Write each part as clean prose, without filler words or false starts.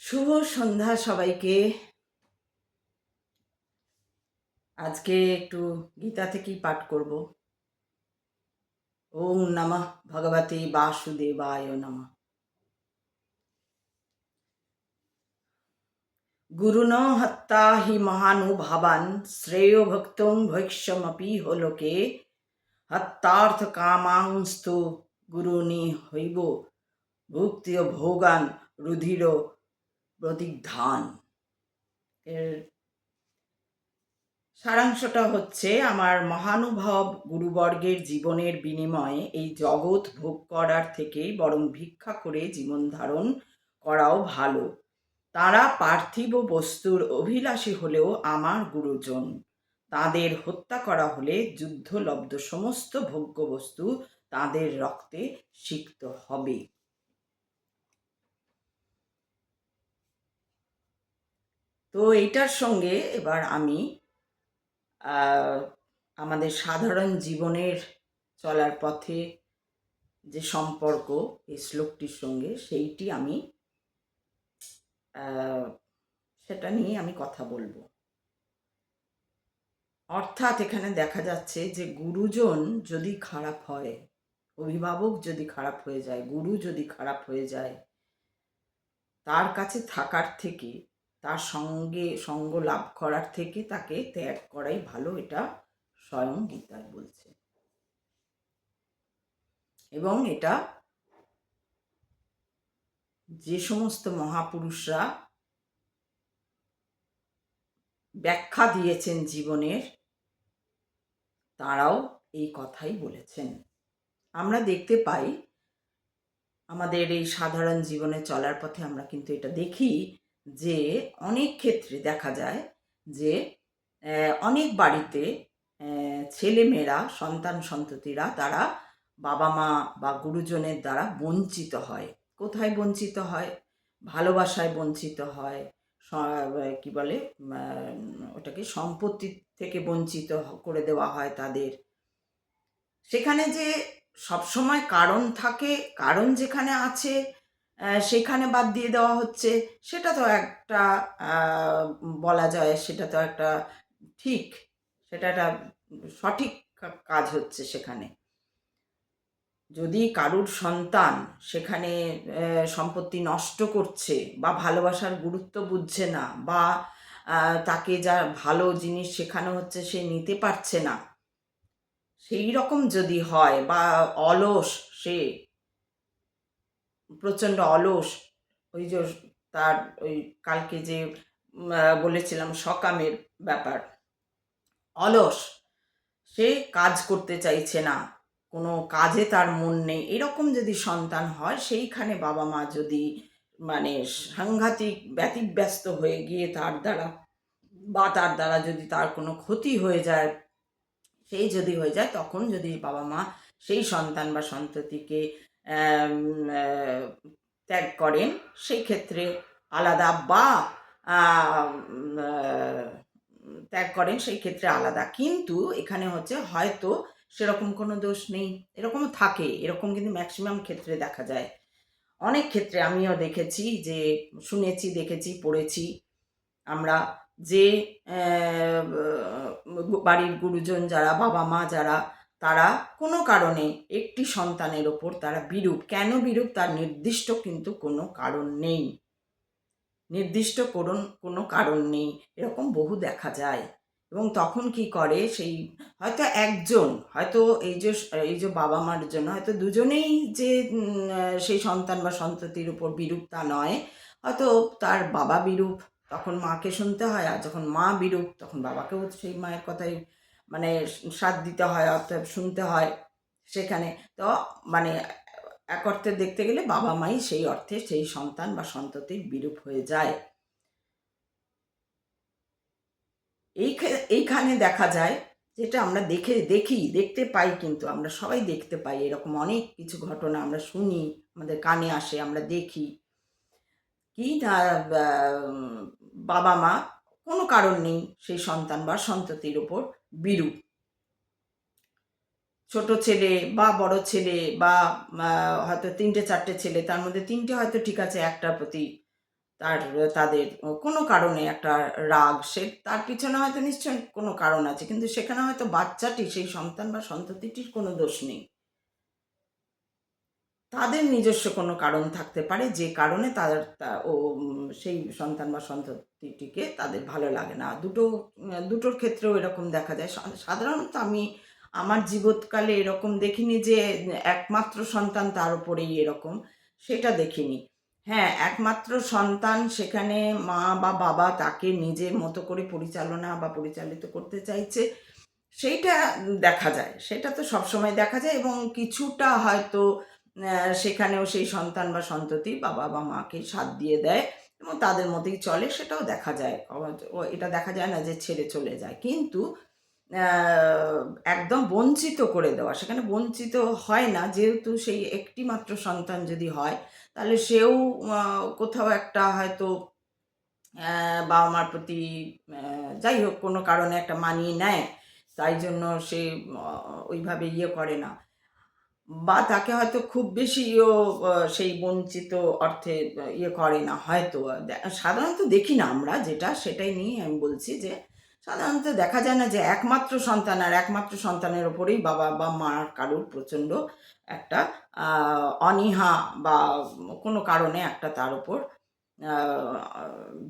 শুভ সন্ধ্যা সবাইকে। আজকে একটু গীতা থেকেই পাঠ করব। ওম নমঃ ভগবতে বাসুদেবায় নমঃ। গুরুণ হত্যা হি মহানুভাবান শ্রেয় ভক্তং ভৈক্ষ্যমপি লোকে হত্যার্থ কামাংস্তু গুরুনি হইব ভুক্তিয় ভোগান রুধির প্রতিগ্ধান। এর সারাংশটা হচ্ছে, আমার মহানুভব গুরুবর্গের জীবনের বিনিময়ে এই জগৎ ভোগ করার থেকে বরং ভিক্ষা করে জীবন ধারণ করাও ভালো। তারা পার্থিব বস্তুর অভিলাষী হলেও আমার গুরুজন। তাদের হত্যা করা হলে যুদ্ধলব্ধ সমস্ত ভোগ্য বস্তু তাদের রক্তে সিক্ত হবে। তো এইটার সঙ্গে এবার আমি আমাদের সাধারণ জীবনের চলার পথে যে সম্পর্ক এই শ্লোকটির সঙ্গে সেইটি আমি সেটা নিয়ে আমি কথা বলবো। অর্থাৎ এখানে দেখা যাচ্ছে যে গুরুজন যদি খারাপ হয়, অভিভাবক যদি খারাপ হয়ে যায়, গুরু যদি খারাপ হয়ে যায়, তার কাছে থাকার থেকে, তার সঙ্গ লাভ করার থেকে তাকে ত্যাগ করাই ভালো, এটা স্বয়ং গীতায় বলছে। এবং এটা যে সমস্ত মহাপুরুষরা ব্যাখ্যা দিয়েছেন জীবনের, তারাও এই কথাই বলেছেন। আমরা দেখতে পাই আমাদের এই সাধারণ জীবনে চলার পথে, আমরা কিন্তু এটা দেখি যে অনেক ক্ষেত্রে দেখা যায় যে অনেক বাড়িতে ছেলেমেয়েরা, সন্তান সন্ততিরা, তারা বাবা মা বা গুরুজনের দ্বারা বঞ্চিত হয়। কোথায় বঞ্চিত হয়? ভালোবাসায় বঞ্চিত হয়, কি বলে ওটাকে, সম্পত্তি থেকে বঞ্চিত করে দেওয়া হয় তাদের। সেখানে যে সবসময় কারণ থাকে, কারণ যেখানে আছে সেখানে বাদ দিয়ে দেওয়া হচ্ছে, সেটা তো একটা বলা যায়, সেটা তো একটা ঠিক, সেটা একটা সঠিক কাজ হচ্ছে সেখানে। যদি কারুর সন্তান সেখানে সম্পত্তি নষ্ট করছে বা ভালোবাসার গুরুত্ব বুঝছে না, বা তাকে যা ভালো জিনিস শেখানো হচ্ছে সে নিতে পারছে না, সেই রকম যদি হয়, বা অলস, সে প্রচণ্ড অলস, ওই যে তার ওই কালকে যে বলেছিলাম সকামের ব্যাপার, অলস, সে কাজ করতে চাইছে না, কোনো কাজে তার মন নেই, এরকম যদি সন্তান হয়, সেইখানে বাবা মা যদি মানে সাংঘাতিক ব্যতিব্যস্ত হয়ে গিয়ে তার দ্বারা, বা তার দ্বারা যদি তার কোনো ক্ষতি হয়ে যায়, সেই যদি হয়ে যায়, তখন যদি বাবা মা সেই সন্তান বা সন্ততিকে ত্যাগ করেন, সেই ক্ষেত্রে আলাদা, বা ত্যাগ করেন সেই ক্ষেত্রে আলাদা। কিন্তু এখানে হচ্ছে হয়তো সেরকম কোনো দোষ নেই, এরকমও থাকে, এরকম কিন্তু ম্যাক্সিমাম ক্ষেত্রে দেখা যায়। অনেক ক্ষেত্রে আমিও দেখেছি, যে শুনেছি, দেখেছি, পড়েছি আমরা, যে বাড়ির গুরুজন যারা, বাবা মা যারা, তারা কোনো কারণে একটি সন্তানের ওপর তারা বিরূপ। কেন বিরূপ তার নির্দিষ্ট কিন্তু কোনো কারণ নেই, নির্দিষ্ট কোনো কারণ নেই, এরকম বহু দেখা যায়। এবং তখন কি করে, সেই হয়তো একজন, হয়তো এই যে বাবা মার জন্য হয়তো দুজনেই যে সেই সন্তান বা সন্ততির উপর বিরূপ তা নয়, হয়তো তার বাবা বিরূপ, তখন মাকে শুনতে হয়, আর যখন মা বিরূপ তখন বাবাকেও সেই মায়ের কথাই মানে সাথ দিতে হয়, অর্থাৎ শুনতে হয় সেখানে। তো মানে এক অর্থে দেখতে গেলে বাবা মাই সেই অর্থে সেই সন্তান বা সন্ততির বিরূপ হয়ে যায়। এইখানে দেখা যায়, যেটা আমরা দেখতে পাই, কিন্তু আমরা সবাই দেখতে পাই, এরকম অনেক কিছু ঘটনা আমরা শুনি, আমাদের কানে আসে, আমরা দেখি কি না, বাবা মা কোনো কারণ নেই সেই সন্তান বা সন্ততির উপর বিরূপ। ছোট ছেলে বা বড় ছেলে, বা হয়তো 3টে 4টে ছেলে, তার মধ্যে 3টে হয়তো ঠিক আছে একটার প্রতি তাদের কোনো কারণে একটা রাগ, সে তার পিছনে হয়তো নিশ্চয়ই কোনো কারণ আছে, কিন্তু সেখানে হয়তো বাচ্চাটি, সেই সন্তান বা সন্ততিটির কোনো দোষ নেই। তাদের নিজস্ব কোনো কারণ থাকতে পারে, যে কারণে সেই সন্তান বা সন্ততিটিকে তাদের ভালো লাগে না। দুটোর ক্ষেত্রেও এরকম দেখা যায়। সাধারণত আমি আমার জীবৎকালে এরকম দেখিনি যে একমাত্র সন্তান তার উপরেই এরকম, সেটা দেখিনি। হ্যাঁ, একমাত্র সন্তান, সেখানে মা বা বাবা তাকে নিজের মতো করে পরিচালনা বা পরিচালিত করতে চাইছে, সেইটা দেখা যায়। সেটা তো সবসময় দেখা যায়, এবং কিছুটা হয়তো সেখানেও সেই সন্তান বা সন্ততি বাবা বা মাকে সাথ দিয়ে দেয় এবং তাদের মতোই চলে, সেটাও দেখা যায়। এটা দেখা যায় না যে ছেড়ে চলে যায়। কিন্তু একদম বঞ্চিত করে দেওয়া, সেখানে বঞ্চিত হয় না, যেহেতু সেই একটি মাত্র সন্তান যদি হয়, তাহলে সেও কোথাও একটা হয়তো বাবা মার প্রতি যাই হোক কোনো কারণে একটা মানিয়ে নেয়, তাই জন্য সে ওইভাবে করে না, বা তাকে হয়তো খুব বেশিও সেই বঞ্চিত অর্থে করে না হয়তো। সাধারণত দেখি না আমরা, যেটা সেটাই নিয়ে আমি বলছি যে সাধারণত দেখা যায় না যে একমাত্র সন্তান আর একমাত্র সন্তানের ওপরেই বাবা বা মার কারুর প্রচণ্ড একটা অনীহা বা কোনো কারণে একটা তার উপর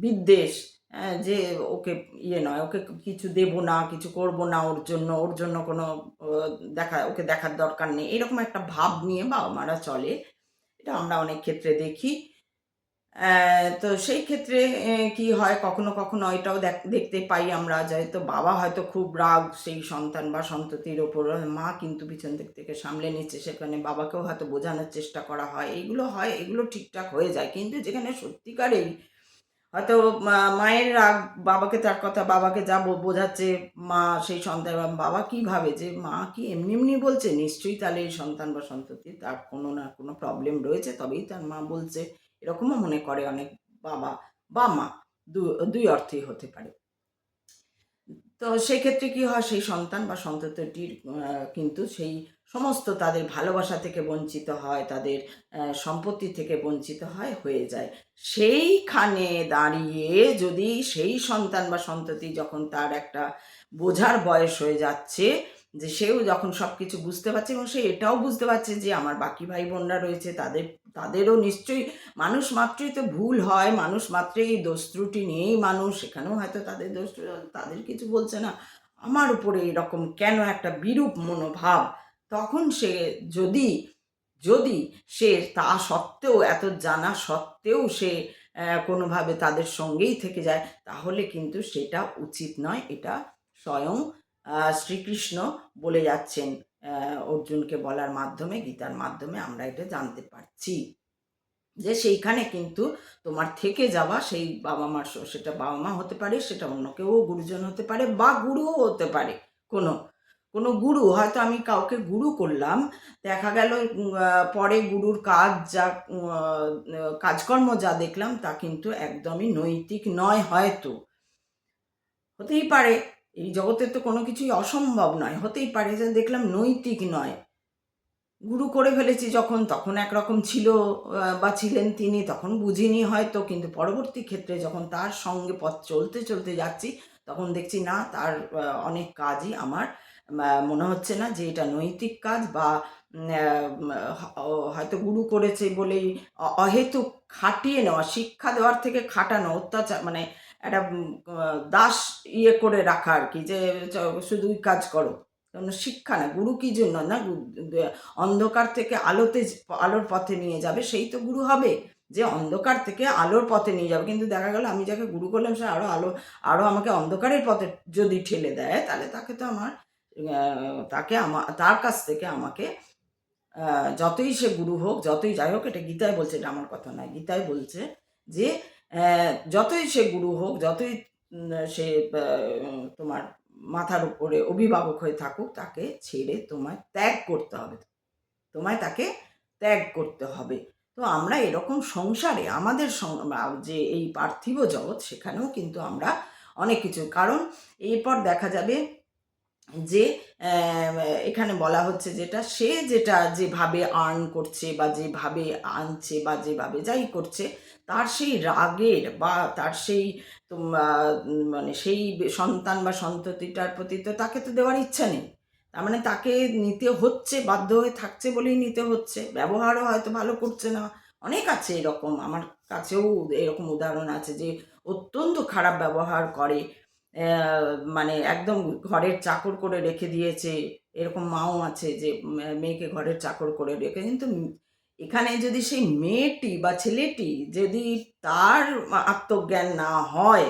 বিদ্বেষ, যে ওকে নয়, ওকে কিছু দেব না, কিছু করব না, ওর জন্য কোনো ওকে দেখার দরকার নেই, এরকম একটা ভাব নিয়ে বাবা মারা চলে। এটা আমরা অনেক ক্ষেত্রে দেখি। তো সেই ক্ষেত্রে কি হয়, কখনো কখনো এটাও দেখতে পাই আমরা, হয়তো বাবা হয়তো খুব রাগ সেই সন্তান বা সন্ততির ওপর, মা কিন্তু পিছন দিক থেকে সামলে নিচ্ছে, সেখানে বাবাকেও হয়তো বোঝানোর চেষ্টা করা হয়, এইগুলো হয়, এগুলো ঠিকঠাক হয়ে যায়। কিন্তু যেখানে সত্যিকারেই হয়তো মায়ের রাগ, বাবাকে তার কথা, বাবাকে যা বোঝাচ্ছে মা, সেই সন্তান বাবা কি ভাবে যে মা কি এমনি এমনি বলছে, নিশ্চয়ই তাহলে এই সন্তান বা সন্ততি তার কোনো না কোনো প্রবলেম রয়েছে, তবেই তার মা বলছে, এরকমও মনে করে অনেক বাবা বা মা, দুই অর্থেই হতে পারে। তো সেক্ষেত্রে কি হয়, সেই সন্তান বা সন্ততিটির কিন্তু সেই সমস্ত তাদের ভালোবাসা থেকে বঞ্চিত হয়, তাদের সম্পত্তি থেকে বঞ্চিত হয়ে যায়। সেইখানে দাঁড়িয়ে যদি সেই সন্তান বা সন্ততি যখন তার একটা বোঝার বয়স হয়ে যাচ্ছে, যে সেও যখন সব কিছু বুঝতে পারছে এবং সে এটাও বুঝতে পারছে যে আমার বাকি ভাই বোনরা রয়েছে, তাদেরও নিশ্চয়ই, মানুষ মাত্রই তো ভুল হয়, মানুষ মাত্রই দোষ ত্রুটি নিয়েই মানুষ, সেখানেও হয়তো তাদের দোষ, তাদের কিছু বলছে না, আমার উপরে এরকম কেন একটা বিরূপ মনোভাব, তখন সে যদি যদি সে তা সত্ত্বেও, এত জানা সত্ত্বেও সে কোনোভাবে তাদের সঙ্গেই থেকে যায়, তাহলে কিন্তু সেটা উচিত নয়। এটা স্বয়ং শ্রীকৃষ্ণ বলে যাচ্ছেন অর্জুনকে বলার মাধ্যমে, গীতার মাধ্যমে আমরা এটা জানতে পারছি যে সেইখানে কিন্তু তোমার থেকে যাওয়া সেই বাবা মার, সেটা বাবা মা হতে পারে, সেটা অন্য কেউ গুরুজন হতে পারে, বা গুরুও হতে পারে, কোনো কোনো গুরু, হয়তো আমি কাউকে গুরু করলাম, দেখা গেল পরে গুরুর কাজকর্ম যা দেখলাম তা কিন্তু একদমই নৈতিক নয়, হয়তো হতেই পারে, এই জগতে তো কোনো কিছুই অসম্ভব নয়, হতেই পারে যে দেখলাম নৈতিক নয়, গুরু করে ফেলেছি যখন, তখন একরকম ছিল বা ছিলেন তিনি, তখন বুঝিনি হয়তো, কিন্তু পরবর্তী ক্ষেত্রে যখন তার সঙ্গে পথ চলতে চলতে যাচ্ছি, তখন দেখছি না, তার অনেক কাজই আমার মনে হচ্ছে না যে এটা নৈতিক কাজ, বা হয়তো গুরু করেছে বলেই অহেতুক খাটিয়ে নেওয়া, শিক্ষা দেওয়ার থেকে খাটানো, অত্যাচার, মানে একটা দাস করে রাখা আর কি, যে শুধুই কাজ করো, শিক্ষা না, গুরু কি জন্য না, অন্ধকার থেকে আলোর পথে নিয়ে যাবে, সেই তো গুরু হবে, যে অন্ধকার থেকে আলোর পথে নিয়ে যাবে। কিন্তু দেখা গেল আমি যাকে গুরু করলাম সে আরো আমাকে অন্ধকারের পথে যদি ঠেলে দেয়, তাহলে তাকে তো তার কাছ থেকে আমাকে যতই সে গুরু হোক, যতই যাই হোক, এটা গীতায় বলছে, এটা আমার কথা নয়, গীতায় বলছে যে যতই সে গুরু হোক, যতই সে তোমার মাথার উপরে অভিভাবক হয়ে থাকুক, তাকে ছেড়ে তোমায় ত্যাগ করতে হবে, তাকে ত্যাগ করতে হবে। তো আমরা এরকম সংসারে আমাদের যে এই পার্থিব জগৎ, সেখানেও কিন্তু আমরা অনেক কিছু, কারণ এরপর দেখা যাবে যে এখানে বলা হচ্ছে যেটা যেভাবে আর্ন করছে বা যেভাবে আনছে বা যেভাবে যাই করছে, তার সেই রাগের বা তার সেই মানে সেই সন্তান বা সন্ততিটার প্রতি তো তাকে তো দেওয়ার ইচ্ছা নেই। তার মানে তাকে নিতে হচ্ছে, বাধ্য হয়ে থাকছে বলেই নিতে হচ্ছে। ব্যবহারও হয়তো ভালো করছে না। অনেক আছে এরকম, আমার কাছেও এরকম উদাহরণ আছে যে অত্যন্ত খারাপ ব্যবহার করে, মানে একদম ঘরের চাকর করে রেখে দিয়েছে। এরকম মাও আছে যে মেয়েকে ঘরের চাকর করে রেখে, কিন্তু এখানে যদি সেই মেয়েটি বা ছেলেটি যদি তার আত্মজ্ঞান না হয়,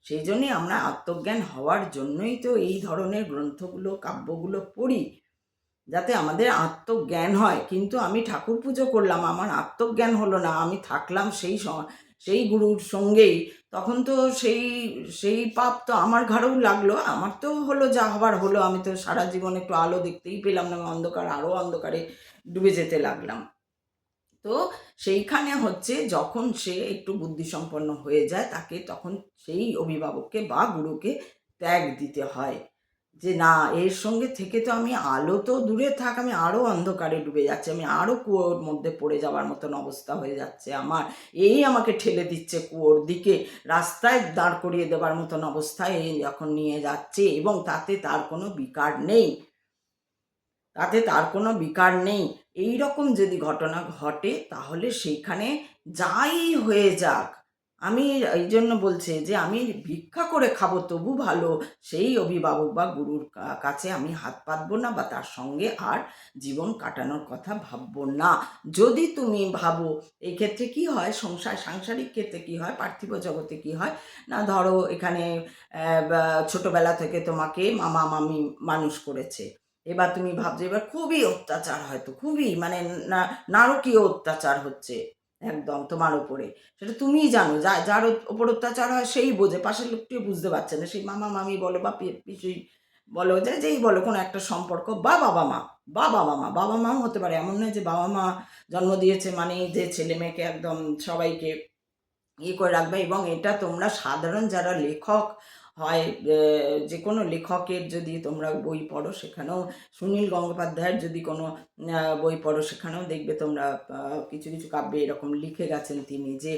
সেই জন্যই আমরা আত্মজ্ঞান হওয়ার জন্যই তো এই ধরনের গ্রন্থগুলো, কাব্যগুলো পড়ি, যাতে আমাদের আত্মজ্ঞান হয়। কিন্তু আমি ঠাকুর পুজো করলাম, আমার আত্মজ্ঞান হলো না, আমি থাকলাম সেই গুরুর সঙ্গেই, তখন তো সেই সেই পাপ তো আমার ঘাড়েও লাগলো। আমার তো হলো যা হবার হলো, আমি তো সারা জীবন একটু আলো দেখতেই পেলাম না, আমি অন্ধকার, আরও অন্ধকারে ডুবে যেতে লাগলাম। তো সেইখানে হচ্ছে যখন সে একটু বুদ্ধিসম্পন্ন হয়ে যায়, তাকে তখন সেই অভিভাবককে বা গুরুকে ত্যাগ দিতে হয়, যে না, এর সঙ্গে থেকে তো আমি, আলো তো দূরে থাক, আমি আরও অন্ধকারে ডুবে যাচ্ছি, আমি আরও কুয়োর মধ্যে পড়ে যাওয়ার মতন অবস্থা হয়ে যাচ্ছে আমার। এই আমাকে ঠেলে দিচ্ছে কুয়োর দিকে, রাস্তায় দাঁড় করিয়ে দেওয়ার মতন অবস্থায় এই যখন নিয়ে যাচ্ছে, এবং তাতে তার কোনো বিকার নেই, তাতে তার কোনো বিকার নেই। এই রকম যদি ঘটনা ঘটে, তাহলে সেইখানে যাই হয়ে যাক, আমি এই জন্য বলছে যে আমি ভিক্ষা করে খাবো তবু ভালো, সেই অভিভাবক বা গুরুর কাছে আমি হাত পাতবো না, বা তার সঙ্গে আর জীবন কাটানোর কথা ভাববো না। যদি তুমি ভাবো, এই ক্ষেত্রে কি হয়, সাংসারিক ক্ষেত্রে কি হয়, পার্থিব জগতে কি হয় না, ধরো এখানে ছোটবেলা থেকে তোমাকে মামা মামি মানুষ করেছে, এবার তুমি ভাবছো এবার খুবই অত্যাচার, হয়তো খুবই মানে নারকীয় অত্যাচার হচ্ছে একদম তোমার উপরে, সেটা তুমিই জানো, যার ওপর অত্যাচার হয় সেই বোঝে, পাশের লোকটিও বুঝতে পারছে না, সেই মামা মামি বলো বা পিসি বলো, যেই বলো, কোনো একটা সম্পর্ক, বা বাবা মা, বা বাবা মাও হতে পারে, এমন নয় যে বাবা মা জন্ম দিয়েছে মানে যে ছেলে মেয়েকে একদম সবাইকে করে রাখবে। এবং এটা তোমরা সাধারণ যারা লেখক হয়, যে কোনো লেখকের যদি তোমরা বই পড়ো, সেখানেও সুনীল গঙ্গোপাধ্যায়ের যদি কোনো বই পড়ো, সেখানেও দেখবে তোমরা কিছু কিছু কাব্যে এরকম লিখে গেছেন তিনি, যে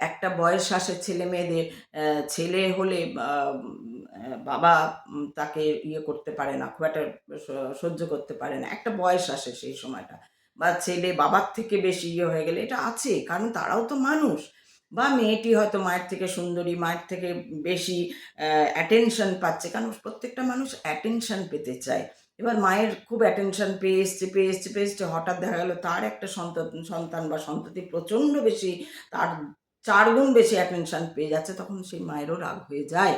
একটা বয়স আসে ছেলে মেয়েদের, ছেলে হলে বাবা তাকে করতে পারে না, খুব একটা সহ্য করতে পারে না, একটা বয়স আসে সেই সময়টা, বা ছেলে বাবার থেকে বেশি হয়ে গেলে, এটা আছে, কারণ তারাও তো মানুষ। বা মেয়েটি হয়তো মায়ের থেকে সুন্দরী, মায়ের থেকে বেশি অ্যাটেনশন পাচ্ছে, কারণ প্রত্যেকটা মানুষ অ্যাটেনশন পেতে চায়। এবার মায়ের খুব অ্যাটেনশন পেয়ে এসছে, হঠাৎ দেখা গেল তার একটা সন্তান বা সন্ততি প্রচণ্ড বেশি, তার 4 গুণ বেশি অ্যাটেনশন পেয়ে যাচ্ছে, তখন সেই মায়েরও রাগ হয়ে যায়।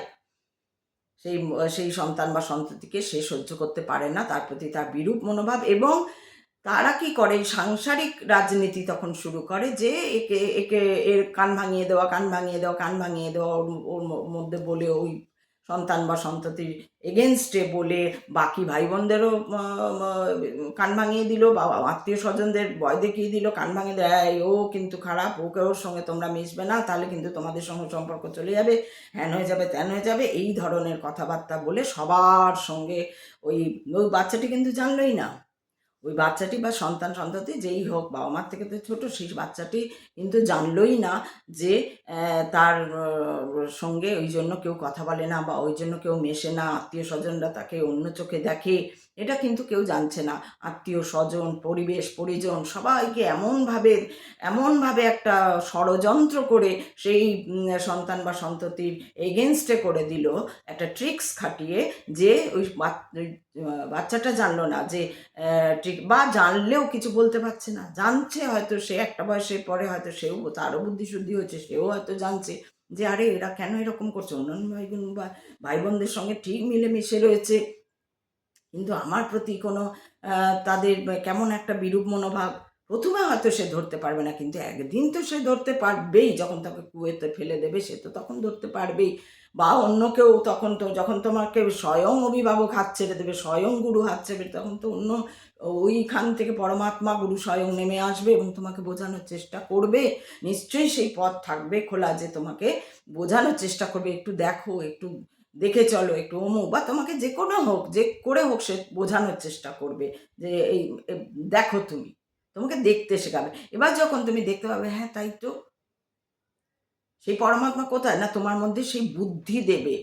সেই সন্তান বা সন্ততিকে সে সহ্য করতে পারে না, তার প্রতি তার বিরূপ মনোভাব, এবং তারা কি করে, সাংসারিক রাজনীতি তখন শুরু করে, যে একে একে এর কান ভাঙিয়ে দেওয়া, ওর মধ্যে বলে, ওই সন্তান বা সন্ততির এগেনস্টে বলে, বাকি ভাই বোনদেরও কান ভাঙিয়ে দিল, বা আত্মীয় স্বজনদের ভয় দেখিয়ে দিল, কান ভাঙিয়ে দেয়, ও কিন্তু খারাপ, ওর সঙ্গে তোমরা মিশবে না, তাহলে কিন্তু তোমাদের সঙ্গে সম্পর্ক চলে যাবে, হ্যান হয়ে যাবে, ত্যান হয়ে যাবে, এই ধরনের কথাবার্তা বলে সবার সঙ্গে, ওই ওই বাচ্চাটি কিন্তু জানলই না, ওই বাচ্চাটি বা সন্ততি যেই হোক, বাবা মার থেকে তো ছোট, সেই বাচ্চাটি কিন্তু জানলই না যে তার সঙ্গে ওই জন্য কেউ কথা বলে না, বা ওই জন্য কেউ মেশে না, আত্মীয় স্বজনরা তাকে অন্য চোখে দেখে, এটা কিন্তু কেউ জানছে না। আত্মীয় স্বজন, পরিবেশ পরিজন সবাইকে এমনভাবে একটা ষড়যন্ত্র করে সেই সন্তান বা সন্ততির এগেনস্টে করে দিল, একটা ট্রিক্স খাটিয়ে, যে ওই বাচ্চাটা জানলো না যে ঠিক, বা জানলেও কিছু বলতে পারছে না, জানছে হয়তো সে একটা বয়সের পরে, হয়তো সেও, তারও বুদ্ধিশুদ্ধি হয়েছে, সেও হয়তো জানছে যে আরে এরা কেন এরকম করছে, অন্যান্য ভাই বোনদের সঙ্গে ঠিক মিলেমিশে রয়েছে, কিন্তু আমার প্রতি কোনো তাদের কেমন একটা বিরূপ মনোভাব, প্রথমে হয়তো সে ধরতে পারবে না, কিন্তু একদিন তো সে ধরতে পারবেই, যখন তাকে কুয়েতে ফেলে দেবে সে তো তখন ধরতে পারবেই, বা অন্য কেউ তখন তো, যখন তোমাকে স্বয়ং অভিভাবক হাত ছেড়ে দেবে, স্বয়ং গুরু হাত ছেড়ে, তখন তো অন্য ওইখান থেকে পরমাত্মা গুরু স্বয়ং নেমে আসবে এবং তোমাকে বোঝানোর চেষ্টা করবে, নিশ্চয়ই সেই পথ থাকবে খোলা, যে তোমাকে বোঝানোর চেষ্টা করবে, একটু দেখো, একটু দেখে চলো একটু অমুক, বা তোমাকে যে কোনো হোক, যে করে হোক সে বোঝানোর চেষ্টা করবে যে এই দেখো, তোমাকে দেখতে শেখাবে। এবার যখন তুমি দেখতে পাবে হ্যাঁ তাই তো, সেই পরমাত্মা কোথায়? না তোমার মধ্যে সেই বুদ্ধি দেবে,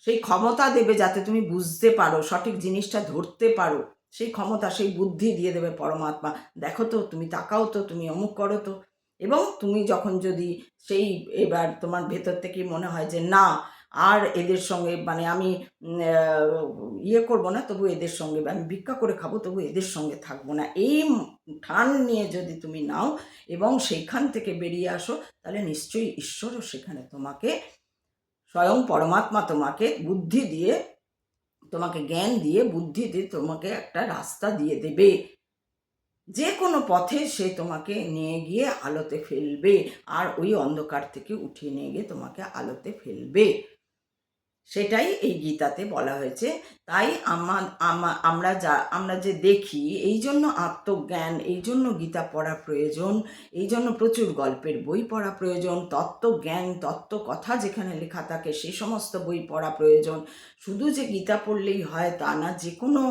সেই ক্ষমতা দেবে যাতে তুমি বুঝতে পারো, সঠিক জিনিসটা ধরতে পারো। সেই ক্ষমতা, সেই বুদ্ধি দিয়ে দেবে পরমাত্মা। দেখো তো, তুমি তাকাও তো, তুমি অমুক করো তো। এবং তুমি যখন যদি সেই এবার তোমার ভেতর থেকে মনে হয় যে না, আর এদের সঙ্গে মানে আমি ইয়ে করবো না, তবু এদের সঙ্গে আমি ভিক্ষা করে খাবো, তবু এদের সঙ্গে থাকবো না, এই ঠান নিয়ে যদি তুমি নাও এবং সেইখান থেকে বেরিয়ে আসো, তাহলে নিশ্চয়ই ঈশ্বরও সেখানে তোমাকে, স্বয়ং পরমাত্মা তোমাকে বুদ্ধি দিয়ে, তোমাকে জ্ঞান দিয়ে, বুদ্ধি দিয়ে তোমাকে একটা রাস্তা দিয়ে দেবে। যে কোনো পথে সে তোমাকে নিয়ে গিয়ে আলোতে ফেলবে, আর ওই অন্ধকার থেকে উঠিয়ে নিয়ে গিয়ে তোমাকে আলোতে ফেলবে। সেটাই এই গীতাতে বলা হয়েছে। তাই আমরা যে দেখি, এই জন্য আত্মজ্ঞান, এই জন্য গীতা পড়া প্রয়োজন, এই জন্য প্রচুর গল্পের বই পড়া প্রয়োজন, তত্ত্বজ্ঞান, তত্ত্ব কথা যেখানে লেখা থাকে সে সমস্ত বই পড়া প্রয়োজন। শুধু যে গীতা পড়লেই হয় তা না, যে কোনো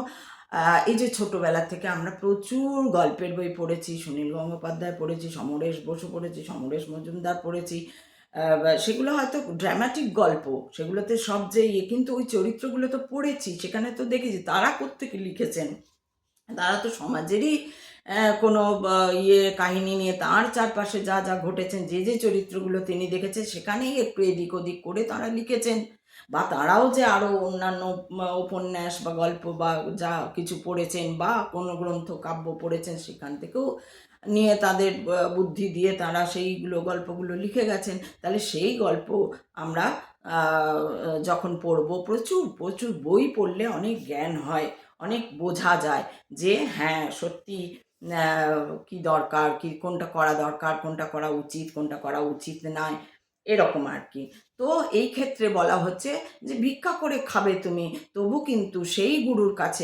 এই যে ছোটোবেলা থেকে আমরা প্রচুর গল্পের বই পড়েছি, সুনীল গঙ্গোপাধ্যায় পড়েছি, সমরেশ বসু পড়েছি, সমরেশ মজুমদার পড়েছি, সেগুলো হয়তো ড্রামাটিক গল্প, সেগুলোতে সব যে ইয়ে, কিন্তু ওই চরিত্রগুলো তো পড়েছি, সেখানে তো দেখেছি তারা কোত্থেকে লিখেছেন। তারা তো সমাজেরই কোনো ইয়ে কাহিনী নিয়ে, তার চারপাশে যা যা ঘটেছেন, যে যে চরিত্রগুলো তিনি দেখেছেন সেখানেই একটু এদিক ওদিক করে তারা লিখেছেন। বা তারাও যে আরও অন্যান্য উপন্যাস বা গল্প বা যা কিছু পড়েছেন বা কোনো গ্রন্থ কাব্য পড়েছেন, সেখান থেকেও নিয়ে তাদের বুদ্ধি দিয়ে তারা সেইগুলো গল্পগুলো লিখে গেছেন। তাহলে সেই গল্প আমরা যখন পড়বো, প্রচুর প্রচুর বই পড়লে অনেক জ্ঞান হয়, অনেক বোঝা যায় যে হ্যাঁ সত্যি কি দরকার, কি কোনটা করা দরকার, কোনটা করা উচিত, কোনটা করা উচিত নয়, এরকম আর কি। তো এই ক্ষেত্রে বলা হচ্ছে যে ভিক্ষা করে খাবে তুমি, তবু কিন্তু সেই গুরুর কাছে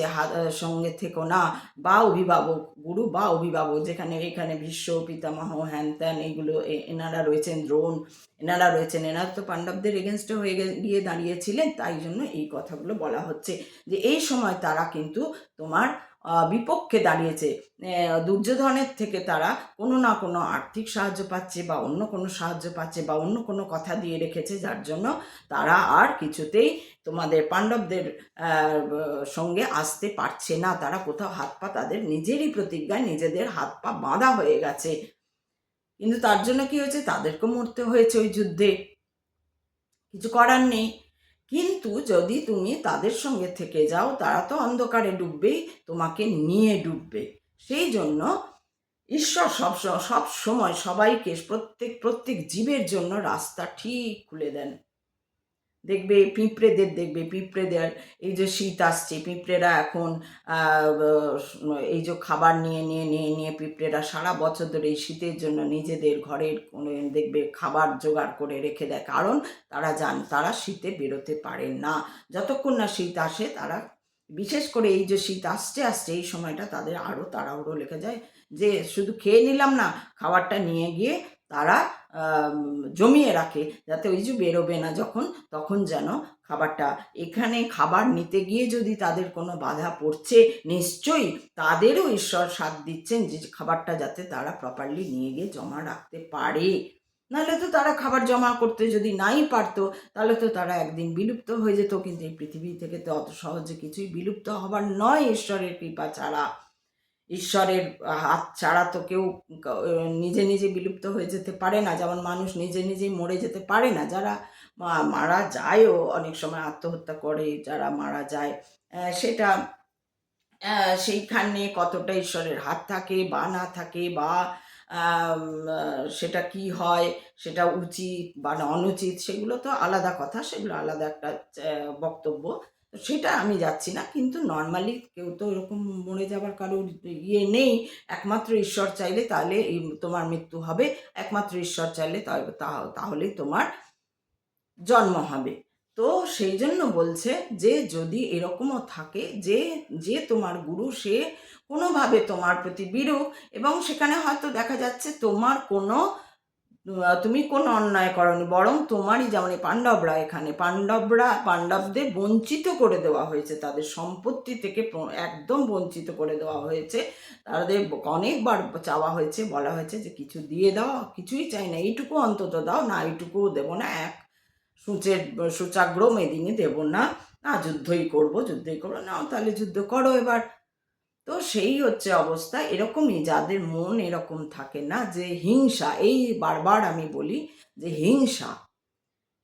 সঙ্গে থেকো না, বা অভিভাবক, গুরু বা অভিভাবক, যেখানে এখানে ভীষ্ম পিতামহ হ্যান ত্যান এগুলো এনারা রয়েছেন, দ্রোণ এনারা রয়েছেন, এনারা তো পাণ্ডবদের এগেনস্টে হয়ে গিয়ে দাঁড়িয়েছিলেন, তাই জন্য এই কথাগুলো বলা হচ্ছে যে এই সময় তারা কিন্তু তোমার বিপক্ষে দাঁড়িয়েছে। দুর্যোধনের থেকে তারা কোনো না কোনো আর্থিক সাহায্য পাচ্ছে, বা অন্য কোনো সাহায্য পাচ্ছে, বা অন্য কোনো কথা দিয়ে রেখেছে, যার জন্য তারা আর কিছুতেই তোমাদের পাণ্ডবদের সঙ্গে আসতে পারছে না। তারা কোথাও হাত পা, তাদের নিজেরই প্রতিজ্ঞায় নিজেদের হাত পা বাঁধা হয়ে গেছে। কিন্তু তার জন্য কি হয়েছে, তাদেরকেও মরতে হয়েছে ওই যুদ্ধে, কিছু করার নেই। কিন্তু যদি তুমি তাদের সঙ্গে থেকে যাও, তারা তো অন্ধকারে ডুববেই, তোমাকে নিয়ে ডুববে। সেই জন্য ঈশ্বর সব সময় সবাইকে, প্রত্যেক জীবের জন্য রাস্তা ঠিক খুলে দেন। দেখবে পিঁপড়েদের এই যে শীত আসছে, পিঁপড়েরা এখন এই যে খাবার নিয়ে পিঁপড়েরা সারা বছর ধরে এই শীতের জন্য নিজেদের ঘরের দেখবে খাবার জোগাড় করে রেখে দেয়, কারণ তারা তারা শীতে বেরোতে পারে না। যতক্ষণ না শীত আসে, তারা বিশেষ করে এই যে শীত আসছে এই সময়টা তাদের আরও তাড়াহুড়ো লেগে যায় যে শুধু খেয়ে নিলাম না, খাবারটা নিয়ে গিয়ে তারা জমিয়ে রাখে, যাতে ওই যে বেরোবে না যখন, তখন যেন খাবারটা, এখানে খাবার নিতে গিয়ে যদি তাদের কোনো বাধা পড়ছে, নিশ্চয়ই তাদেরও ঈশ্বর সাথ দিচ্ছেন যে খাবারটা যাতে তারা প্রপারলি নিয়ে গিয়ে জমা রাখতে পারে। নাহলে তো তারা খাবার জমা করতে যদি নাই পারতো, তাহলে তো তারা একদিন বিলুপ্ত হয়ে যেত। কিন্তু এই পৃথিবী থেকে তো অত সহজে কিছুই বিলুপ্ত হবার নয় ঈশ্বরের কৃপা ছাড়া। ঈশ্বরের হাত ছাড়া তো কেউ নিজে নিজে বিলুপ্ত হয়ে যেতে পারে না, যেমন মানুষ নিজে নিজেই মরে যেতে পারে না। যারা মারা যায়ও অনেক সময়, আত্মহত্যা করে যারা মারা যায়, সেটা সেইখানে কতটা ঈশ্বরের হাত থাকে বা না থাকে, বা সেটা কি হয়, সেটা উচিত বা অনুচিত, সেগুলো তো আলাদা কথা, সেগুলো আলাদা একটা বক্তব্য, তো সেটা আমি যাচ্ছি না। কিন্তু নর্মালি কেউ তো এরকম মরে যাবার কারোর ইয়ে নেই। একমাত্র ঈশ্বর চাইলে তাহলে এই তোমার মৃত্যু হবে, একমাত্র ঈশ্বর চাইলে তাহলেই তোমার জন্ম হবে। তো সেই জন্য বলছে যে যদি এরকমও থাকে যে যে তোমার গুরু, সে কোনোভাবে তোমার প্রতি বিরূপ, এবং সেখানে হয়তো দেখা যাচ্ছে তোমার কোনো তুমি কোনো অন্যায় করনি, বরং তোমারই যেমন এই পাণ্ডবরা, এখানে পাণ্ডবদের বঞ্চিত করে দেওয়া হয়েছে, তাদের সম্পত্তি থেকে একদম বঞ্চিত করে দেওয়া হয়েছে। তাদের অনেকবার চাওয়া হয়েছে, বলা হয়েছে যে কিছু দিয়ে দাও, কিছুই চাই না, এইটুকু অন্তত দাও, না এইটুকুও দেবো না, এক সূচাগ্র মেদিনী দেব না, না যুদ্ধই করবো না, তাহলে যুদ্ধ করো এবার। তো সেই হচ্ছে অবস্থা। এরকমই যাদের মন এরকম থাকে না, যে হিংসা, এই বারবার আমি বলি যে হিংসা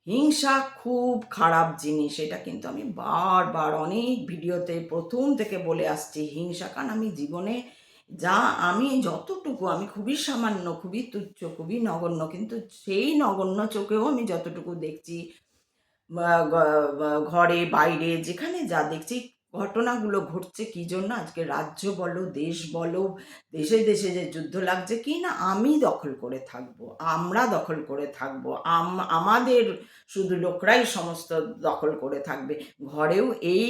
হিংসা খুব খারাপ জিনিস। এটা কিন্তু আমি বারবার অনেক ভিডিওতে প্রথম থেকে বলে আসছি, হিংসা। কারণ আমি জীবনে আমি যতটুকু, আমি খুবই সামান্য, খুবই তুচ্ছ, খুবই নগণ্য, কিন্তু সেই নগণ্য চোখেও আমি যতটুকু দেখছি, ঘরে বাইরে যেখানে যা দেখছি, ঘটনাগুলো ঘটছে কি জন্য, আজকে রাজ্য বলো, দেশ বলো, দেশে দেশে যে যুদ্ধ লাগছে, কি না আমি দখল করে থাকবো, আমরা দখল করে থাকবো, আমাদের শুধু লোকরাই সমস্ত দখল করে থাকবে। ঘরেও এই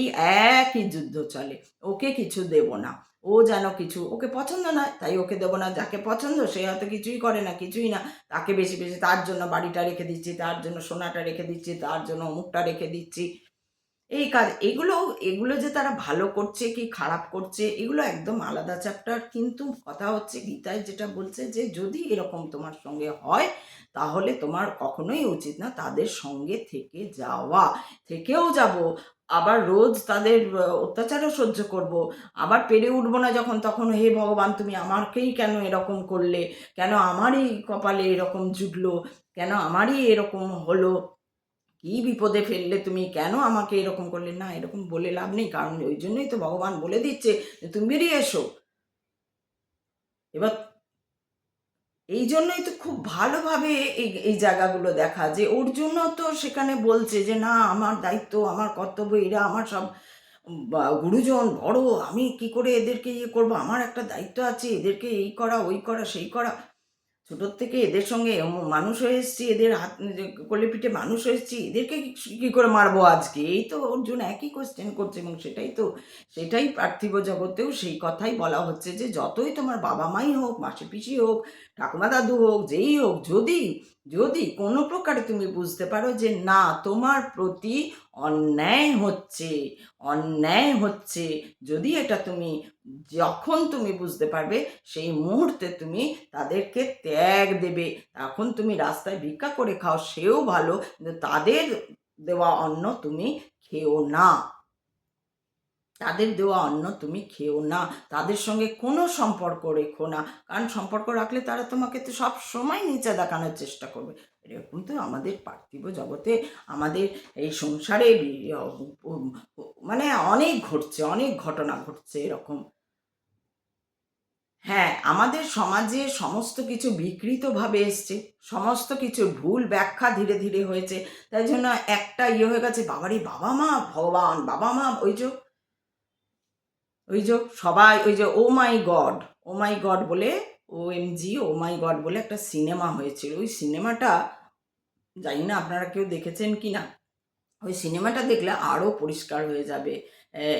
একই যুদ্ধ চলে, ওকে কিছু দেব না, ও যেন কিছু, ওকে পছন্দ নয় তাই ওকে দেবো না, যাকে পছন্দ সে হয়তো কিছুই করে না, কিছুই না, তাকে বেশি বেশি, তার জন্য বাড়িটা রেখে দিচ্ছি, তার জন্য সোনাটা রেখে দিচ্ছি, তার জন্য অমুকটা রেখে দিচ্ছি। এই কাজ, এগুলো যে তারা ভালো করছে কি খারাপ করছে, এগুলো একদম আলাদা চ্যাপ্টার। কিন্তু কথা হচ্ছে গীতায় যেটা বলছে, যে যদি এরকম তোমার সঙ্গে হয়, তাহলে তোমার কখনোই উচিত না তাদের সঙ্গে থেকে যাওয়া। থেকেও যাব, আবার রোজ তাদের অত্যাচারও সহ্য করব, আবার পেরে উঠবো না যখন, তখন হে ভগবান তুমি আমাকেই কেন এরকম করলে, কেন আমারই কপালে এরকম জুটলো, কেন আমারই এরকম হলো, কি বিপদে ফেললে তুমি, কেন আমাকে এরকম করলে। না, এরকম বলে লাভ নেই, কারণ ওই জন্যই তো ভগবান বলে দিচ্ছে যে তুমি বেরিয়ে এসো। এবার এই জন্যই তো খুব ভালোভাবে এই এই জায়গাগুলো দেখা, যে ওর জন্য তো সেখানে বলছে যে না, আমার দায়িত্ব, আমার কর্তব্য, এরা আমার সব গুরুজন বড়, আমি কি করে এদেরকে ইয়ে করবো, আমার একটা দায়িত্ব আছে, এদেরকে এই করা, ওই করা, সেই করা। ছোটোর থেকে এদের সঙ্গে মানুষ হয়ে এসেছি, এদের হাত কোলে পিঠে মানুষ হয়ে এসেছি, এদেরকে কী করে মারবো আজকে, এই তো অর্জুন একই কোশ্চেন করছে। এবং সেটাই পার্থিব জগতেও সেই কথাই বলা হচ্ছে, যে যতই তোমার বাবা মাই হোক, মাসি পিসি হোক, ঠাকুমা দাদু হোক, যেই হোক, যদি যদি কোনো প্রকারে তুমি বুঝতে পারো যে না, তোমার প্রতি অন্যায় হচ্ছে, অন্যায় হচ্ছে, যদি এটা তুমি, যখন তুমি বুঝতে পারবে, সেই মুহূর্তে তুমি তাদেরকে ত্যাগ দেবে। এখন তুমি রাস্তায় ভিক্ষা করে খাও, সেও ভালো, কিন্তু তাদের দেওয়া অন্ন তুমি খেও না, তাদের দেওয়া অন্ন তুমি খেও না, তাদের সঙ্গে কোনো সম্পর্ক রেখো না। কারণ সম্পর্ক রাখলে তারা তোমাকে তো সব সময় নিচে দেখানোর চেষ্টা করবে। এরকম তো আমাদের পার্থিব জগতে, আমাদের এই সংসারে মানে অনেক ঘটছে, অনেক ঘটনা ঘটছে এরকম। হ্যাঁ, আমাদের সমাজে সমস্ত কিছু বিকৃতভাবে এসছে, সমস্ত কিছুর ভুল ব্যাখ্যা ধীরে ধীরে হয়েছে। তাই জন্য একটা ইয়ে হয়ে গেছে, বাবারে বাবা মা ভগবান, বাবা মা, ওই যে সবাই ওই যে ও মাই গড বলে, OMG ও মাই গড বলে একটা সিনেমা হয়েছিল। ওই সিনেমাটা জানি না আপনারা কেউ দেখেছেন কি না। ওই সিনেমাটা দেখলে আরও পরিষ্কার হয়ে যাবে।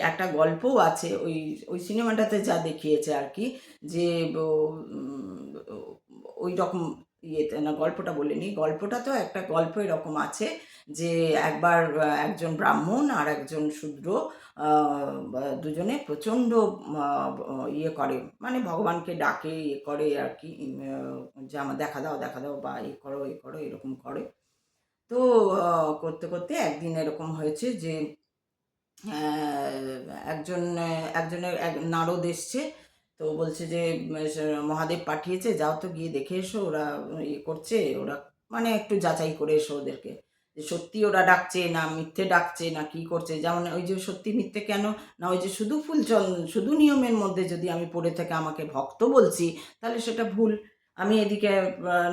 একটা গল্পও আছে ওই ওই সিনেমাটাতে, যা দেখিয়েছে আর কি, যে ওই রকম ইয়েতে, না গল্পটা বলিনি, গল্পটা তো একটা গল্প এরকম আছে, যে একবার একজন ব্রাহ্মণ আর একজন শূদ্র দুজনে প্রচণ্ড ইয়ে করে, মানে ভগবানকে ডাকে, ইয়ে করে আর কি, যে আমার দেখা দাও, দেখা দাও, বা এ করো, এ করো, এরকম করে। তো করতে করতে একদিন এরকম হয়েছে যে একজনের এক নারদ এসছে, তো বলছে যে মহাদেব পাঠিয়েছে, যাও তো গিয়ে দেখে এসো, ওরা ইয়ে করছে, ওরা মানে একটু যাচাই করে এসো ওদেরকে, যে সত্যি ওরা ডাকছে না মিথ্যে ডাকছে না কি করছে। যেমন ওই যে সত্যি মিথ্যে কেন না, ওই যে শুধু শুধু নিয়মের মধ্যে যদি আমি পড়ে থেকে আমাকে ভক্ত বলছি, তাহলে সেটা ভুল। আমি এদিকে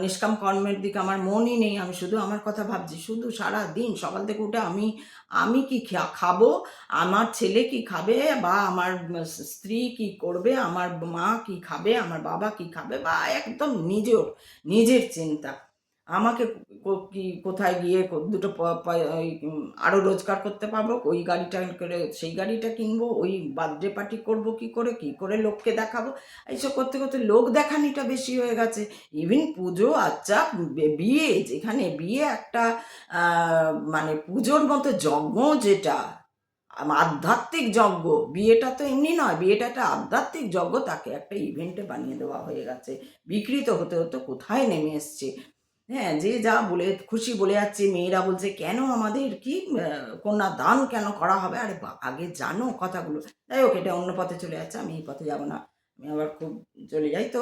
নিষ্কাম কর্মের দিকে আমার মনই নেই, আমি শুধু আমার কথা ভাবছি, শুধু সারা দিন সকাল থেকে উঠে আমি আমি কি খাবো, আমার ছেলে কি খাবে, বা আমার স্ত্রী কি করবে, আমার মা কি খাবে, আমার বাবা কি খাবে, বা একদম নিজের চিন্তা। আমাকে কি কোথায় গিয়ে দুটো আরও রোজগার করতে পারবো, ওই গাড়িটা করে সেই গাড়িটা কিনবো, ওই বার্থডে পার্টি করবো কি করে লোককে দেখাবো। এইসব করতে করতে লোক দেখানিটা বেশি হয়ে গেছে। ইভিন পুজো আচ্ছা বিয়ে, যেখানে বিয়ে একটা মানে পুজোর মতো যজ্ঞ, যেটা আধ্যাত্মিক যজ্ঞ, বিয়েটা তো এমনি নয়, বিয়েটা একটা আধ্যাত্মিক যজ্ঞ, তাকে একটা ইভেন্টে বানিয়ে দেওয়া হয়ে গেছে। বিকৃত হতে হতে কোথায় নেমে এসছে। হ্যাঁ, যে যা বলে খুশি বলে যাচ্ছে। মেয়েরা বলছে কেন আমাদের কি কন্যা দান কেন করা হবে? আরে আগে জানো কথাগুলো। যাই হোক, এটা অন্য পথে চলে যাচ্ছে, আমি এই পথে যাব না, আমি আবার খুব চলে যাই। তো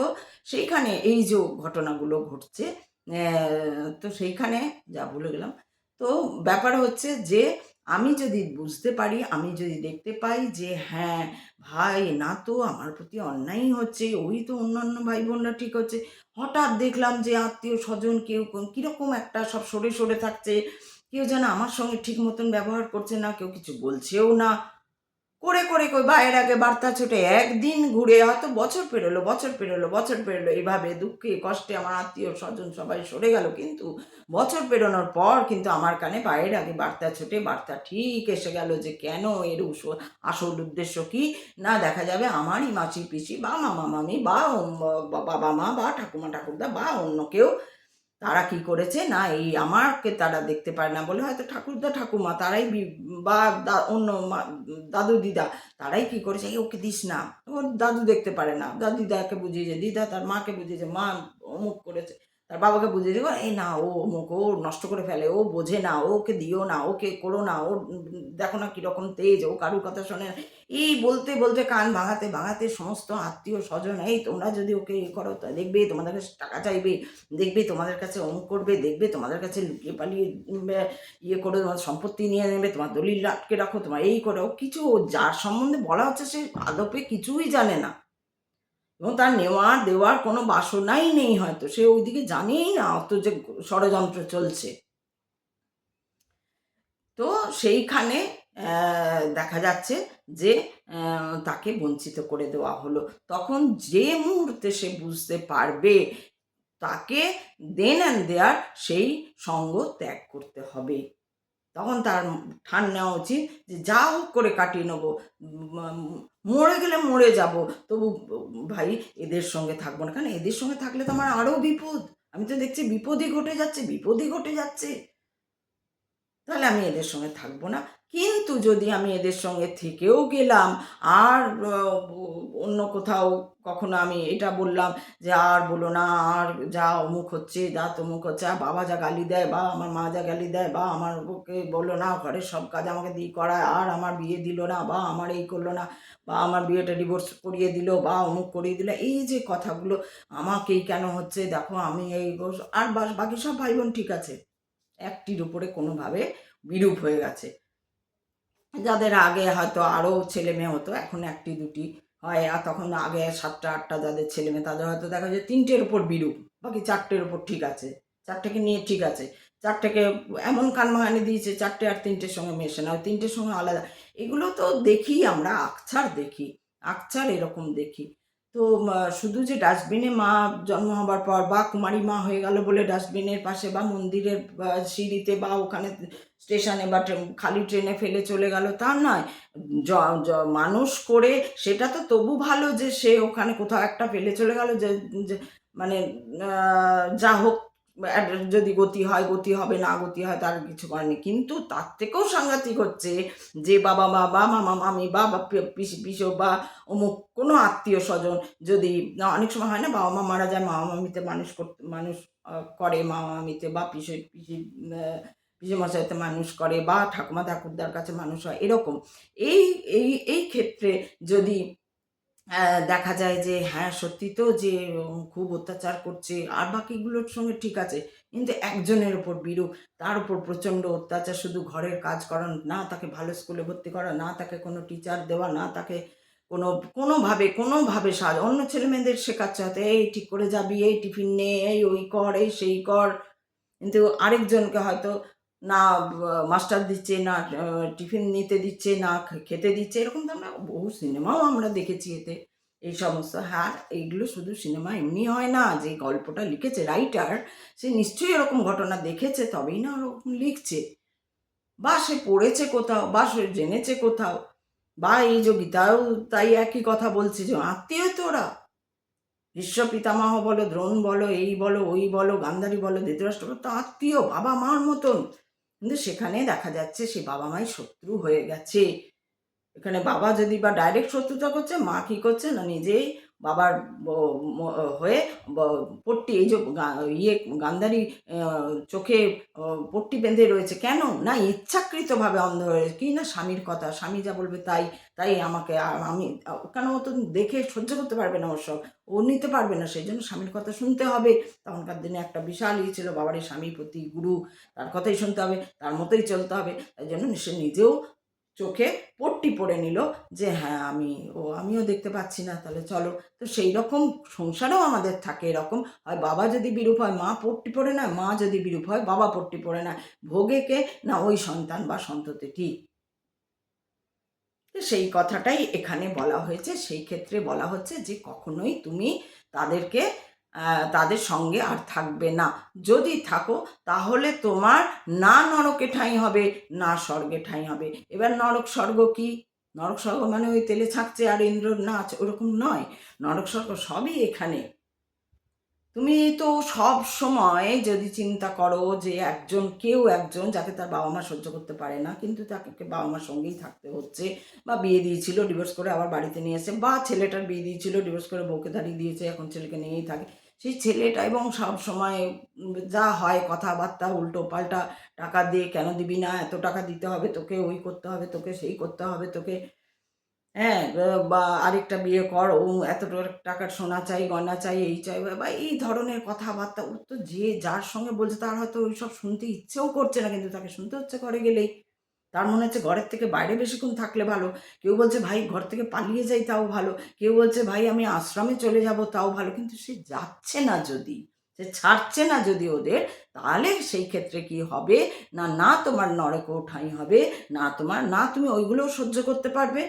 সেইখানে এই যে ঘটনাগুলো ঘটছে, তো সেইখানে যা ভুলে গেলাম। তো ব্যাপার হচ্ছে যে আমি যদি বুঝতে পারি, আমি যদি দেখতে পাই যে হ্যাঁ ভাই, না তো আমার প্রতি অন্যায়ই হচ্ছে, ওই তো অন্যান্য ভাই বোনরা ঠিক হচ্ছে, হঠাৎ দেখলাম যে আত্মীয় স্বজন কেউ কীরকম একটা সব সরে সরে থাকছে, কেউ যেন আমার সঙ্গে ঠিক মতন ব্যবহার করছে না, কেউ কিছু বলছেও না, করে করে কই ভাইয়ের আগে বার্তা ছোটে, একদিন ঘুরে হয়তো বছর পেরোলো, এইভাবে দুঃখে কষ্টে আমার আত্মীয় স্বজন সবাই সরে গেল, কিন্তু বছর পেরোনোর পর কিন্তু আমার কানে ভাইয়ের আগে বার্তা ছোটে, বার্তা ঠিক এসে গেল যে কেন এর আসল উদ্দেশ্য কি না, দেখা যাবে আমারই মাসি পিসি বা মামা মামি বা বাবা মা বা ঠাকুমা ঠাকুরদা বা অন্য কেউ, তারা কি করেছে না, এই আমাকে তারা দেখতে পারে না বলে হয়তো ঠাকুরদা ঠাকুমা তারাই বা অন্য দাদু দিদা তারাই কি করেছে, এই ওকে দিস না, ওর দাদু দেখতে পারে না, দিদাকে বুঝিয়েছে, দিদা তার মাকে বুঝিয়েছে, মা অমুক করেছে, তার বাবাকে বুঝিয়েছে, এই না ও অমুক, ও নষ্ট করে ফেলে, ও বোঝে না, ওকে দিও না, ওকে করো না, ও দেখো না কীরকম তেজ, ও কারুর কথা শোনে না। এই বলতে বলতে কান ভাঙাতে ভাঙাতে সমস্ত আত্মীয় স্বজন, এই তোমরা যদি ওকে করো তা দেখবে তোমাদের কাছে টাকা চাইবে, দেখবে তোমাদের কাছে অমুক করবে, দেখবে তোমাদের কাছে লুকিয়ে পালিয়ে ইয়ে করে তোমার সম্পত্তি নিয়ে নেবে, তোমার দলিল আটকে রাখো, তোমার এই করো কিছু, যার সম্বন্ধে বলা হচ্ছে সে আদপে কিছুই জানে না, এবং তার নেওয়ার দেওয়ার কোনো বাসনাই নেই, হয়তো সে ওইদিকে জানেই না অত যে ষড়যন্ত্র চলছে। তো সেইখানে দেখা যাচ্ছে যে তাকে বঞ্চিত করে দেওয়া হলো। তখন যে মুহূর্তে সে বুঝতে পারবে, তাকে দেন অ্যান্ড দেয়ার সেই সঙ্গ ত্যাগ করতে হবে। তখন তার ঠান নেওয়া উচিত যে যা হোক করে কাটিয়ে নেবো, মরে গেলে মরে যাব, তবু ভাই এদের সঙ্গে থাকবো না, কারণ এদের সঙ্গে থাকলে তো আমার আরও বিপদ, আমি তো দেখছি বিপদই ঘটে যাচ্ছে, তাহলে আমি এদের সঙ্গে থাকবো না। কিন্তু যদি আমি এদের সঙ্গে থেকেও গেলাম, আর অন্য কোথাও কখনো আমি এটা বললাম যে আর বলো না, আর যা অমুক হচ্ছে, যা তমুক হচ্ছে, আর বাবা যা গালি দেয় বা আমার মা যা গালি দেয় বা আমার ওকে বললো না, ঘরের সব কাজ আমাকে দিয়ে করায়, আর আমার বিয়ে দিল না বা আমার এই করলো না, বা আমার বিয়েটা ডিভোর্স করিয়ে দিল বা অমুক করিয়ে দিল, এই যে কথাগুলো আমাকেই কেন হচ্ছে, দেখো আমি এই, আর বাকি সব ভাই বোন ঠিক আছে, একটির উপরে কোনোভাবে বিরূপ হয়ে গেছে। যাদের আগে হয়তো আরও ছেলে মেয়ে হতো, এখন একটি দুটি হয়, আর তখন আগে 7টা 8টা যাদের ছেলে মেয়ে, তাদের হয়তো দেখা যায় 3টের উপর বিরূপ, বাকি 4টের উপর ঠিক আছে, 4টেকে নিয়ে ঠিক আছে, 4টেকে এমন কানমানি দিয়েছে, 4টে আর 3টের সঙ্গে মেশে না, ওই 3টের সঙ্গে আলাদা। এগুলো তো দেখি আমরা, আকছার এরকম দেখি। তো শুধু যে ডাস্টবিনে মা জন্ম হবার পর বা কুমারী মা হয়ে গেল বলে ডাস্টবিনের পাশে বা মন্দিরের সিঁড়িতে বা ওখানে স্টেশনে বা খালি ট্রেনে ফেলে চলে গেল তা নয়, মানুষ করে সেটা তো তবু ভালো যে সে ওখানে কোথাও একটা ফেলে চলে গেল, যে মানে যা হোক, যদি গতি হয় গতি হবে, না গতি হয় তার কিছু করেনি, কিন্তু তার থেকেও সাংঘাতিক হচ্ছে যে বাবা মা বা মামা মামি বা পিসি পিসো বা অমুক কোনো আত্মীয় স্বজন, যদি অনেক সময় হয় না বাবা মা মারা যায়, মামা মামিতে মানুষ করে, মামা মামিতে বা পিসে মশাইতে মানুষ করে বা ঠাকুমা ঠাকুরদার কাছে মানুষ হয়, এরকম এই এই এই ক্ষেত্রে যদি দেখা যায় যে হ্যাঁ সত্যি তো যে খুব অত্যাচার করছে, আর বাকিগুলোর সঙ্গে ঠিক আছে, কিন্তু একজনের ওপর বিরূপ, তার উপর প্রচণ্ড অত্যাচার, শুধু ঘরের কাজ করানো না, তাকে ভালো স্কুলে ভর্তি করা না, তাকে কোনো টিচার দেওয়া না, তাকে কোনোভাবে অন্য ছেলেমেয়েদের শেখাচ্ছে হয়তো, এই ঠিক করে যাবি, এই টিফিন নে, এই ওই কর, এই সেই কর, কিন্তু আরেকজনকে হয়তো না মাস্টার দিচ্ছে, না টিফিন নিতে দিচ্ছে, না খেতে দিচ্ছে, এরকম তো আমরা বহু সিনেমাও আমরা দেখেছি এতে। এই সমস্ত। হ্যাঁ, এইগুলো শুধু সিনেমা এমনি হয় না, যে গল্পটা লিখেছে রাইটার সে নিশ্চয়ই এরকম ঘটনা দেখেছে, তবেই না ওরকম লিখছে, বা সে পড়েছে কোথাও, বা সে জেনেছে কোথাও, বা এই যে গীতাও তাই একই কথা বলছে যে আত্মীয় তো ওরা, ভীষ্ম পিতামহ বলো, দ্রোণ বলো, এই বলো, ওই বলো, গান্ধারী বলো, ধৃতরাষ্ট্র বলো, তো আত্মীয়, বাবা মার মতন। কিন্তু সেখানে দেখা যাচ্ছে সে বাবা মাই শত্রু হয়ে গেছে। এখানে বাবা যদি বা ডাইরেক্ট শত্রুতা করছে, মা কি করছে না নিজেই বাবার হয়ে পট্টি, এই যে ইয়ে গান্ধারী চোখে পট্টি বেঁধে রয়েছে, কেন না ইচ্ছাকৃতভাবে অন্ধ হয়ে, কি না স্বামীর কথা, স্বামী যা বলবে তাই, তাই আমাকে আমি কেন ও তো দেখে সহ্য করতে পারবে না, ওর সব ও নিতে পারবে না, সেই জন্য স্বামীর কথা শুনতে হবে। তখনকার দিনে একটা বিশাল ইয়ে ছিল, বাবারই স্বামী প্রতি গুরু, তার কথাই শুনতে হবে, তার মতোই চলতে হবে। তাই জন্য সে নিজেও চোখে পট্টি পরে নিল যে হ্যাঁ আমিও দেখতে পাচ্ছি না, তাহলে চলো। তো সেই রকম সংসারেও আমাদের থাকে এরকম, হয় বাবা যদি বিরূপ হয় মা পট্টি পরে না, মা যদি বিরূপ হয় বাবা পট্টি পরে না, ভোগে কে না ওই সন্তান বা সন্ততিটি। তো সেই কথাটাই এখানে বলা হয়েছে। সেই ক্ষেত্রে বলা হচ্ছে যে কখনোই তুমি তাদেরকে তাদের সঙ্গে আর থাকবে না। যদি থাকো তাহলে তোমার না নরকে ঠাঁই হবে, না স্বর্গে ঠাঁই হবে। এবার নরক স্বর্গ কি? নরক স্বর্গ মানে ওই তেলে ছাঁকছে আর ইন্দ্রর নাচ, ওরকম নয়। নরক স্বর্গ সবই এখানে। তুমি তো সব সময় যদি চিন্তা করো যে কেউ একজন যাকে তার বাবা মা সহ্য করতে পারে না, কিন্তু তাকে বাবা মার সঙ্গেই থাকতে হচ্ছে, বা বিয়ে দিয়েছিল ডিভোর্স করে আবার বাড়িতে নিয়ে এসে, বা ছেলেটার বিয়ে দিয়েছিল ডিভোর্স করে বউকে দাঁড়িয়ে দিয়েছে, এখন ছেলেকে নিয়েই থাকে, সেই ছেলেটা এবং সব সময় যা হয় কথাবার্তা উল্টো পাল্টা, টাকা দিয়ে কেন দিবি না, এত টাকা দিতে হবে তোকে, ওই করতে হবে তোকে, সেই করতে হবে তোকে, হ্যাঁ, বা আরেকটা বিয়ে কর, ও এত টাকার সোনা চাই, গয়না চাই, এই চাই, বা এই ধরনের কথাবার্তা। ও তো যে যার সঙ্গে বলছে তার হয়তো ওইসব শুনতে ইচ্ছেও করছে না, কিন্তু তাকে শুনতে হচ্ছে ঘরে গেলেই। তার মনে হচ্ছে ঘরের থেকে বাইরে বেশিক্ষণ থাকলে ভালো। কেউ বলছে ভাই ঘর থেকে পালিয়ে যাই তাও ভালো, কেউ বলছে ভাই আমি আশ্রমে চলে যাব তাও ভালো। কিন্তু সে যাচ্ছে না যদি, সে ছাড়ছে না যদি ওদের, তাহলে সেই ক্ষেত্রে কি হবে না, না তোমার নরকেও ঠাঁই হবে, না তুমি ওইগুলোও সহ্য করতে পারবে,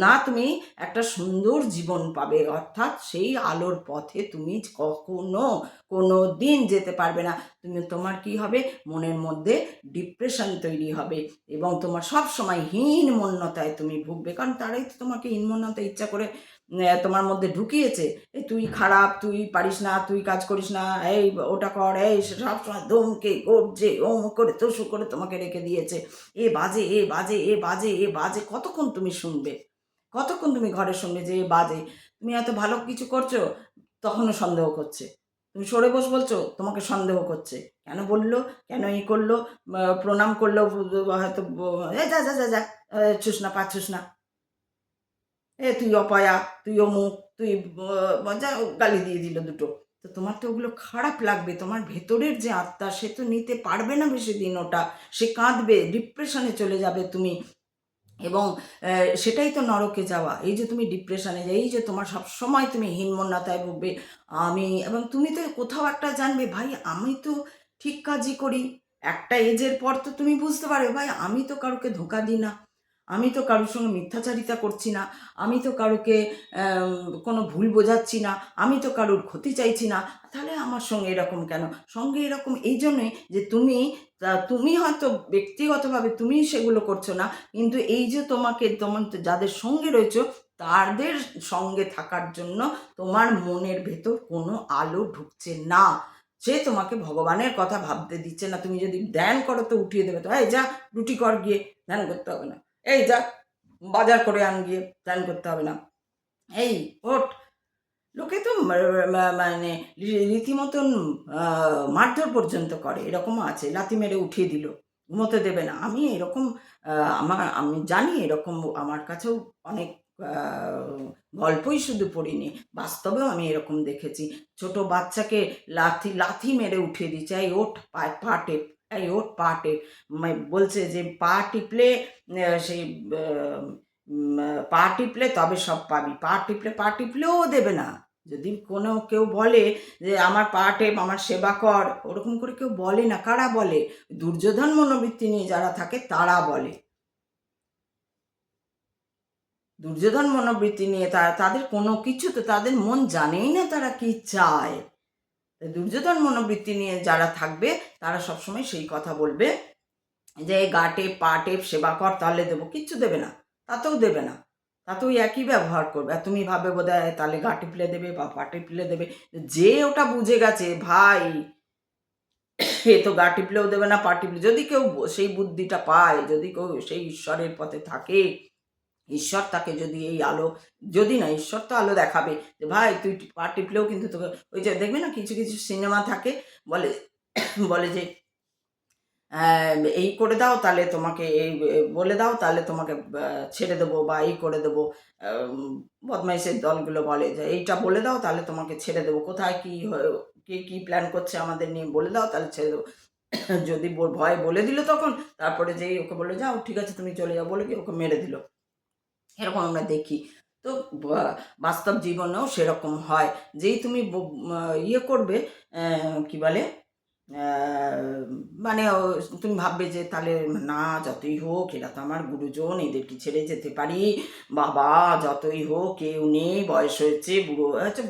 না তুমি একটা সুন্দর জীবন পাবে, অর্থাৎ সেই আলোর পথে তুমি কখনো কোনো দিন যেতে পারবে না। তোমার কি হবে, মনের মধ্যে ডিপ্রেশন তৈরি হবে, এবং তোমার সব সময় হীনমন্যতায় তুমি ভুগবে, কারণ তারাই তো তোমাকে হীনমন্যতা ইচ্ছা করে তোমার মধ্যে ঢুকিয়েছে। এই তুই খারাপ, তুই পারিস না, তুই কাজ করিস না, এই ওটা কর, এই সব সময় ধমকে গর্জে ওম করে তসু করে তোমাকে রেখে দিয়েছে, এ বাজে, এ বাজে, এ বাজে, এ বাজে। কতক্ষণ তুমি শুনবে, কতক্ষণ তুমি ঘরে শুনবে যে এ বাজে? তুমি এত ভালো কিছু করছো, তখনও সন্দেহ করছে। তুমি সরে বস বলছো, তোমাকে সন্দেহ করছে, কেন বললো, কেন করলো, প্রণাম করলো, হয়তো যা যা যা যা, ছুস না পাচ্ছুস না, তুই অপয়া, তুই অমুক, তুই যা, গালি দিয়ে দিল দুটো। তো তোমার তো ওগুলো খারাপ লাগবে, তোমার ভেতরের যে আত্মা সে তো নিতে পারবে না বেশি দিন ওটা, সে কাঁদবে, ডিপ্রেশনে চলে যাবে তুমি। এবং সেটাই তো নরকে যাওয়া, এই যে তুমি ডিপ্রেশনে, এই যে তোমার সবসময় তুমি হীনমন্যতায় ভুগবে। এবং তুমি তো কোথাও একটা জানবে ভাই আমি তো ঠিক কাজই করি। একটা এজের পর তো তুমি বুঝতে পারবে ভাই আমি তো কারোকে ধোঁকা দিই না, আমি তো কারোর সঙ্গে মিথ্যাচারিতা করছি না, আমি তো কারোকে কোনো ভুল বোঝাচ্ছি না, আমি তো কারোর ক্ষতি চাইছি না, তাহলে আমার সঙ্গে এরকম কেন? সঙ্গে এরকম এই জন্যই যে তুমি হয়তো ব্যক্তিগতভাবে তুমি সেগুলো করছো না, কিন্তু এই যে তোমার যাদের সঙ্গে রয়েছো তাদের সঙ্গে থাকার জন্য তোমার মনের ভেতর কোনো আলো ঢুকছে না, সে তোমাকে ভগবানের কথা ভাবতে দিচ্ছে না। তুমি যদি ধ্যান করো তো উঠিয়ে দেবে, তো এই যা রুটি কর গিয়ে, ধ্যান করতে হবে না, এই যা বাজার করে আন গিয়ে, ধ্যান করতে হবে না, এই ওঠ। লোকে তো মানে রীতিমতন মারধর পর্যন্ত করে, এরকমও আছে, লাথি মেরে উঠিয়ে দিল, ঘুমোতে দেবে না। আমি জানি এরকম, আমার কাছেও অনেক গল্পই শুধু পড়িনি, বাস্তবেও আমি এরকম দেখেছি। ছোট বাচ্চাকে লাথি লাথি মেরে উঠিয়ে দিচ্ছে, এই ওঠ, পা টেপ, এই ওঠ পা টেপ, বলছে যে পা টিপলে সেই পা টিপলে তবে সব পাবি, পা টিপলেও দেবে না। যদি কেউ বলে যে আমার পা টেপ, আমার সেবা কর, ওরকম করে কেউ বলে না। কারা বলে? দুর্যোধন মনোবৃত্তি নিয়ে যারা থাকে তারা বলে। দুর্যোধন মনোবৃত্তি নিয়ে তাদের কোনো কিছু তো তাদের মন জানেই না তারা কি চায়। দুর্যোধন মনোবৃত্তি নিয়ে যারা থাকবে তারা সবসময় সেই কথা বলবে যে গা টেপ পা টেপ সেবা কর তাহলে দেবো, কিচ্ছু দেবে না, তাতেও দেবে না, তাতেও একই ব্যবহার করবে। আর তুমি ভাবে বোধ হয় তাহলে গা টিপলে দেবে বা পা টিপলে দেবে। যে ওটা বুঝে গেছে ভাই এ তো গা টিপলেও দেবে না পা টিপলে, যদি কেউ সেই বুদ্ধিটা পায়, যদি কেউ সেই ঈশ্বরের পথে থাকে, ঈশ্বর তাকে যদি এই আলো, যদি না ঈশ্বর তো আলো দেখাবে যে ভাই তুই পা টিপলেও কিন্তু তোকে, ওই যে দেখবে না কিছু কিছু সিনেমা থাকে বলে বলে যে এই করে দাও তাহলে তোমাকে, এই বলে দাও তাহলে তোমাকে ছেড়ে দেবো, বা এই করে দেবো। বদমাইশের দলগুলো বলে যে এইটা বলে দাও তাহলে তোমাকে ছেড়ে দেবো, কোথায় কী কে কী প্ল্যান করছে আমাদের নিয়ে বলে দাও তাহলে ছেড়ে দেবো। যদি ভয় বলে দিল তখন, তারপরে যেই ওকে বলে যাও ঠিক আছে তুমি চলে যাও বলে কি ওকে মেরে দিল, এরকম আমরা দেখি। তো বাস্তব জীবনেও সেরকম হয়, যেই তুমি ইয়ে করবে, কি বলে, মানে তুমি ভাববে যে তাহলে না যতই হোক এরা তো আমার গুরুজন, এদেরকে ছেড়ে যেতে পারি, বাবা যতই হোক কেউ নেই, বয়স হয়েছে, বুড়ো হচ্ছে,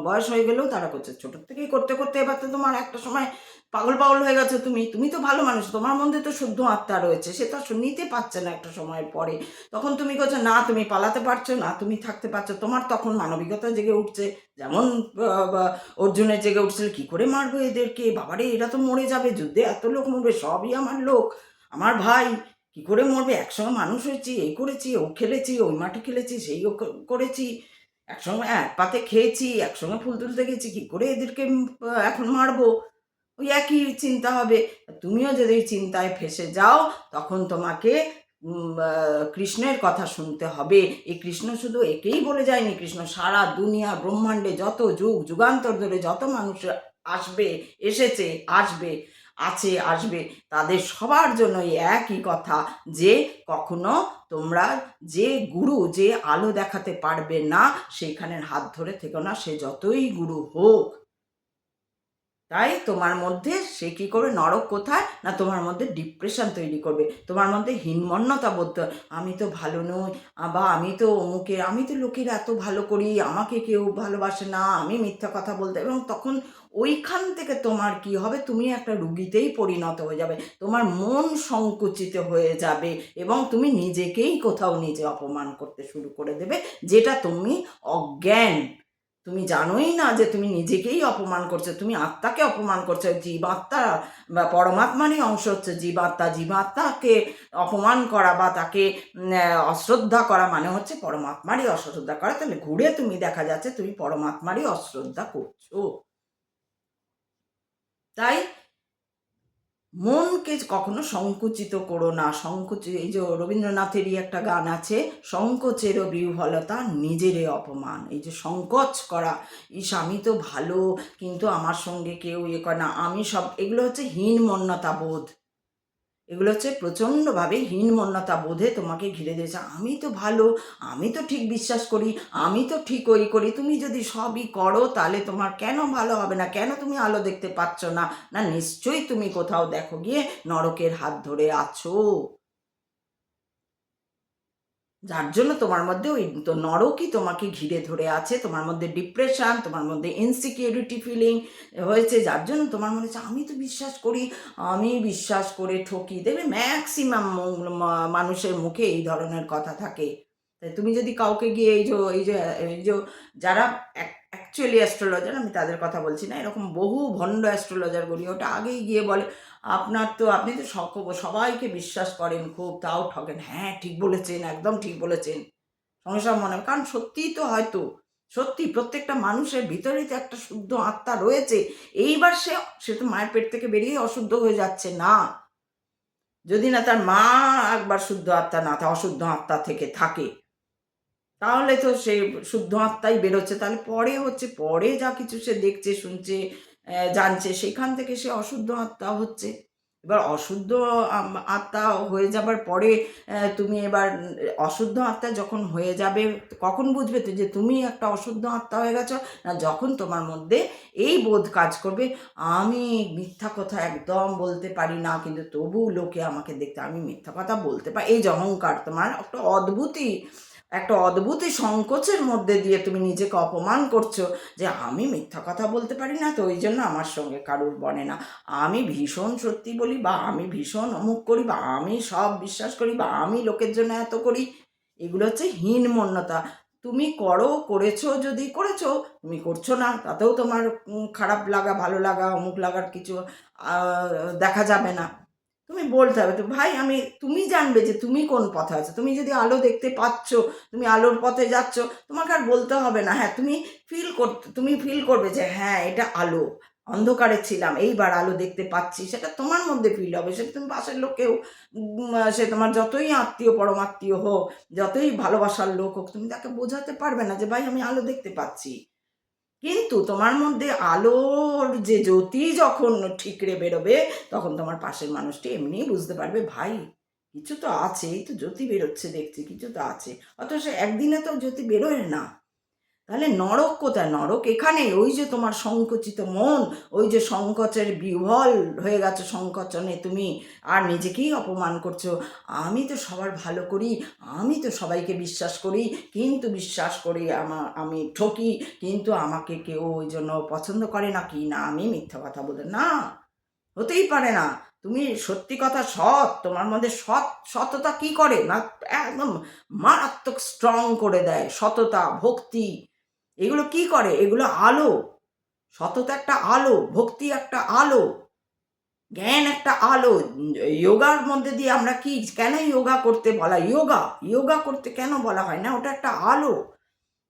বয়স হয়ে গেলেও তারা করছে, ছোটোর থেকেই করতে করতে এবার তো তোমার একটা সময় পাগল পাগল হয়ে গেছো তুমি, তুমি তো ভালো মানুষ, তোমার মধ্যে তো শুদ্ধ আত্মা রয়েছে, সে তো নিতে পারছে না একটা সময়ের পরে, তখন তুমি করছো না তুমি পালাতে পারছো না, তুমি থাকতে পারছো, তোমার তখন মানবিকতা জেগে উঠছে, যেমন অর্জুনের জেগে উঠছিল কি করে মারবো এদেরকে, বাবারে এরা তো মরে যাবে, যুদ্ধে এত লোক মরবে, সবই আমার লোক, আমার ভাই, কি করে মরবে, একসঙ্গে মানুষ হয়েছি, এই করেছি, ও খেলেছি, ওই মাঠে খেলেছি, সেই করেছি, একসঙ্গে এক পাতে খেয়েছি, একসঙ্গে ফুল তুলতে গেছি, কি করে এদেরকে এখন মারবো, ওই একই চিন্তা হবে। তুমিও যদি চিন্তায় ফেসে যাও তখন তোমাকে কৃষ্ণের কথা শুনতে হবে। এই কৃষ্ণ শুধু একেই বলে যায়নি, কৃষ্ণ সারা দুনিয়া ব্রহ্মাণ্ডে যত যুগ যুগান্তর ধরে যত মানুষ আসবে, এসেছে, আসবে, আছে, আসবে, তাদের সবার জন্য একই কথা যে কখনো তোমরা যে গুরু যে আলো দেখাতে পারবে না সেইখানের হাত ধরে থেকো না, সে যতই গুরু হোক। তাই তোমার মধ্যে সে কী করবে, নরক কোথায় না তোমার মধ্যে ডিপ্রেশন তৈরি করবে, তোমার মধ্যে হীনমন্যতা বোধ, আমি তো ভালো নই, বা আমি তো অমুকে, আমি তো লোকের এত ভালো করি, আমাকে কেউ ভালোবাসে না, আমি মিথ্যা কথা বলতে, এবং তখন ওইখান থেকে তোমার কি হবে, তুমি একটা রুগীতেই পরিণত হয়ে যাবে, তোমার মন সংকুচিত হয়ে যাবে এবং তুমি নিজেকেই কোথাও নিজে অপমান করতে শুরু করে দেবে, যেটা তুমি অজ্ঞান, তুমি জানোই না যে তুমি নিজেকেই অপমান করছো, তুমি আত্মাকে অপমান করছো, জীবাত্মা বা পরমাত্মারই অংশ হচ্ছে জীবাত্মা, জীবাত্মাকে অপমান করা বা তাকে অশ্রদ্ধা করা মানে হচ্ছে পরমাত্মারই অশ্রদ্ধা করা, তাহলে ঘুরে তুমি দেখা যাচ্ছে তুমি পরমাত্মারই অশ্রদ্ধা করছো। তাই মনকে কখনো সংকুচিত করো না, এই যে রবীন্দ্রনাথেরই একটা গান আছে, সংকোচের বিহ্বলতা নিজেরে অপমান, এই যে সংকোচ করা, ইস আমি তো ভালো কিন্তু আমার সঙ্গে কেউ করে না, আমি সব, এগুলো হচ্ছে হীনমন্যতা বোধ, এগুলো হচ্ছে প্রচণ্ডভাবে হীনমন্যতা বোধে তোমাকে ঘিরে দিয়েছে, আমি তো ভালো, আমি তো ঠিক বিশ্বাস করি, আমি তো ঠিক ওই করি, তুমি যদি সবই করো তাহলে তোমার কেন ভালো হবে না, কেন তুমি আলো দেখতে পাচ্ছ না, না নিশ্চয়ই তুমি কোথাও দেখো গিয়ে নরকের হাত ধরে আছো, যার জন্য তোমার মধ্যে ওই তো নরকই তোমাকে ঘিরে ধরে আছে, তোমার মধ্যে ডিপ্রেশন, তোমার মধ্যে ইনসিকিউরিটি ফিলিং হয়েছে, যার জন্য তোমার মনে হচ্ছে আমি তো বিশ্বাস করি, আমি বিশ্বাস করে ঠকি, দেবে ম্যাক্সিমাম মানুষের মুখে এই ধরনের কথা থাকে। তাই তুমি যদি কাউকে গিয়ে এই যে যারা অ্যাকচুয়ালি অ্যাস্ট্রোলজার, আমি তাদের কথা বলছি না, এরকম বহু ভণ্ড অ্যাস্ট্রোলজারগুলি ওটা আগেই গিয়ে বলে আপনি তো সবাইকে বিশ্বাস করেন খুব, তাও ঠকেন, হ্যাঁ ঠিক বলেছেন, একদম ঠিক বলেছেন, সঙ্গে সঙ্গে মনে হয়, কারণ সত্যিই তো হয়তো সত্যি প্রত্যেকটা মানুষের ভিতরেই তো একটা শুদ্ধ আত্মা রয়েছে, এইবার সে তো মায়ের পেট থেকে বেরিয়ে অশুদ্ধ হয়ে যাচ্ছে না, যদি না তার মা একবার শুদ্ধ আত্মা না অশুদ্ধ আত্মা থেকে থাকে, তাহলে তো সে শুদ্ধ আত্মাই বেরোচ্ছে, তাহলে পরে যা কিছু সে দেখছে শুনছে জানছে, সেখান থেকে সে অশুদ্ধ আত্মা হচ্ছে। এবার অশুদ্ধ আত্মা হয়ে যাবার পরে তুমি এবার অশুদ্ধ আত্মা যখন হয়ে যাবে কখন বুঝবে তো যে তুমি একটা অশুদ্ধ আত্মা হয়ে গেছো, না যখন তোমার মধ্যে এই বোধ কাজ করবে, আমি মিথ্যা কথা একদম বলতে পারি না কিন্তু তবু লোকে আমাকে দেখতে, আমি মিথ্যা কথা বলতে পারি, এই যে অহংকার, তোমার একটা অদ্ভুতই একটা অদ্ভুতই সংকোচের মধ্যে দিয়ে তুমি নিজেকে অপমান করছো যে আমি মিথ্যা কথা বলতে পারি না, তো ওই জন্য আমার সঙ্গে কারুর বনে না, আমি ভীষণ সত্যি বলি, বা আমি ভীষণ অমুক করি, বা আমি সব বিশ্বাস করি, বা আমি লোকের জন্য এত করি। এগুলো হচ্ছে হীনমন্যতা। তুমি করেছো, যদি করেছো, তুমি করছো না তাতেও তোমার খারাপ লাগা ভালো লাগা অমুক লাগার কিছু দেখা যাবে না। তুমি বলতে হবে তো ভাই, তুমি জানবে যে তুমি কোন পথে আছো। তুমি যদি আলো দেখতে পাচ্ছ, তুমি আলোর পথে যাচ্ছ, তোমাকে আর বলতে হবে না। হ্যাঁ, তুমি ফিল করবে যে হ্যাঁ এটা আলো, অন্ধকারে ছিলাম, এইবার আলো দেখতে পাচ্ছি, সেটা তোমার মধ্যে ফিল হবে। সেটা তুমি পাশের লোককেও, সে তোমার যতই আত্মীয় পরমাত্মীয় হোক, যতই ভালোবাসার লোক হোক, তুমি তাকে বোঝাতে পারবে না যে ভাই আমি আলো দেখতে পাচ্ছি। কিন্তু তোমার মধ্যে আলোর যে জ্যোতি যখন ঠিকরে বেরোবে, তখন তোমার পাশের মানুষটি এমনিই বুঝতে পারবে ভাই কিছু তো আছে, এই তো জ্যোতি বেরোচ্ছে দেখছি, কিছু তো আছে। অথচ একদিনে তো জ্যোতি বেরোয় না। তাহলে নরক কোথায়? নরক এখানে। ওই যে তোমার সংকুচিত মন, ওই যে সংকোচের বিহ্বল হয়ে গেছো, সংকোচনে তুমি আর নিজেকেই অপমান করছো। আমি তো সবার ভালো করি, আমি তো সবাইকে বিশ্বাস করি, কিন্তু বিশ্বাস করি আমি ঠকি, কিন্তু আমাকে কেউ ওই জন্য পছন্দ করে না, কি না আমি মিথ্যা কথা বলে না, হতেই পারে না। তুমি সত্যি কথা সৎ, তোমার মধ্যে সততা কি করে না, একদম মারাত্মক স্ট্রং করে দেয়। সততা, ভক্তি, এগুলো কি করে? এগুলো আলো। সততা একটা আলো, ভক্তি একটা আলো, জ্ঞান একটা আলো। যোগার মধ্যে দিয়ে আমরা কি, কেন যোগা করতে বলা, যোগা করতে কেন বলা হয় না? ওটা একটা আলো,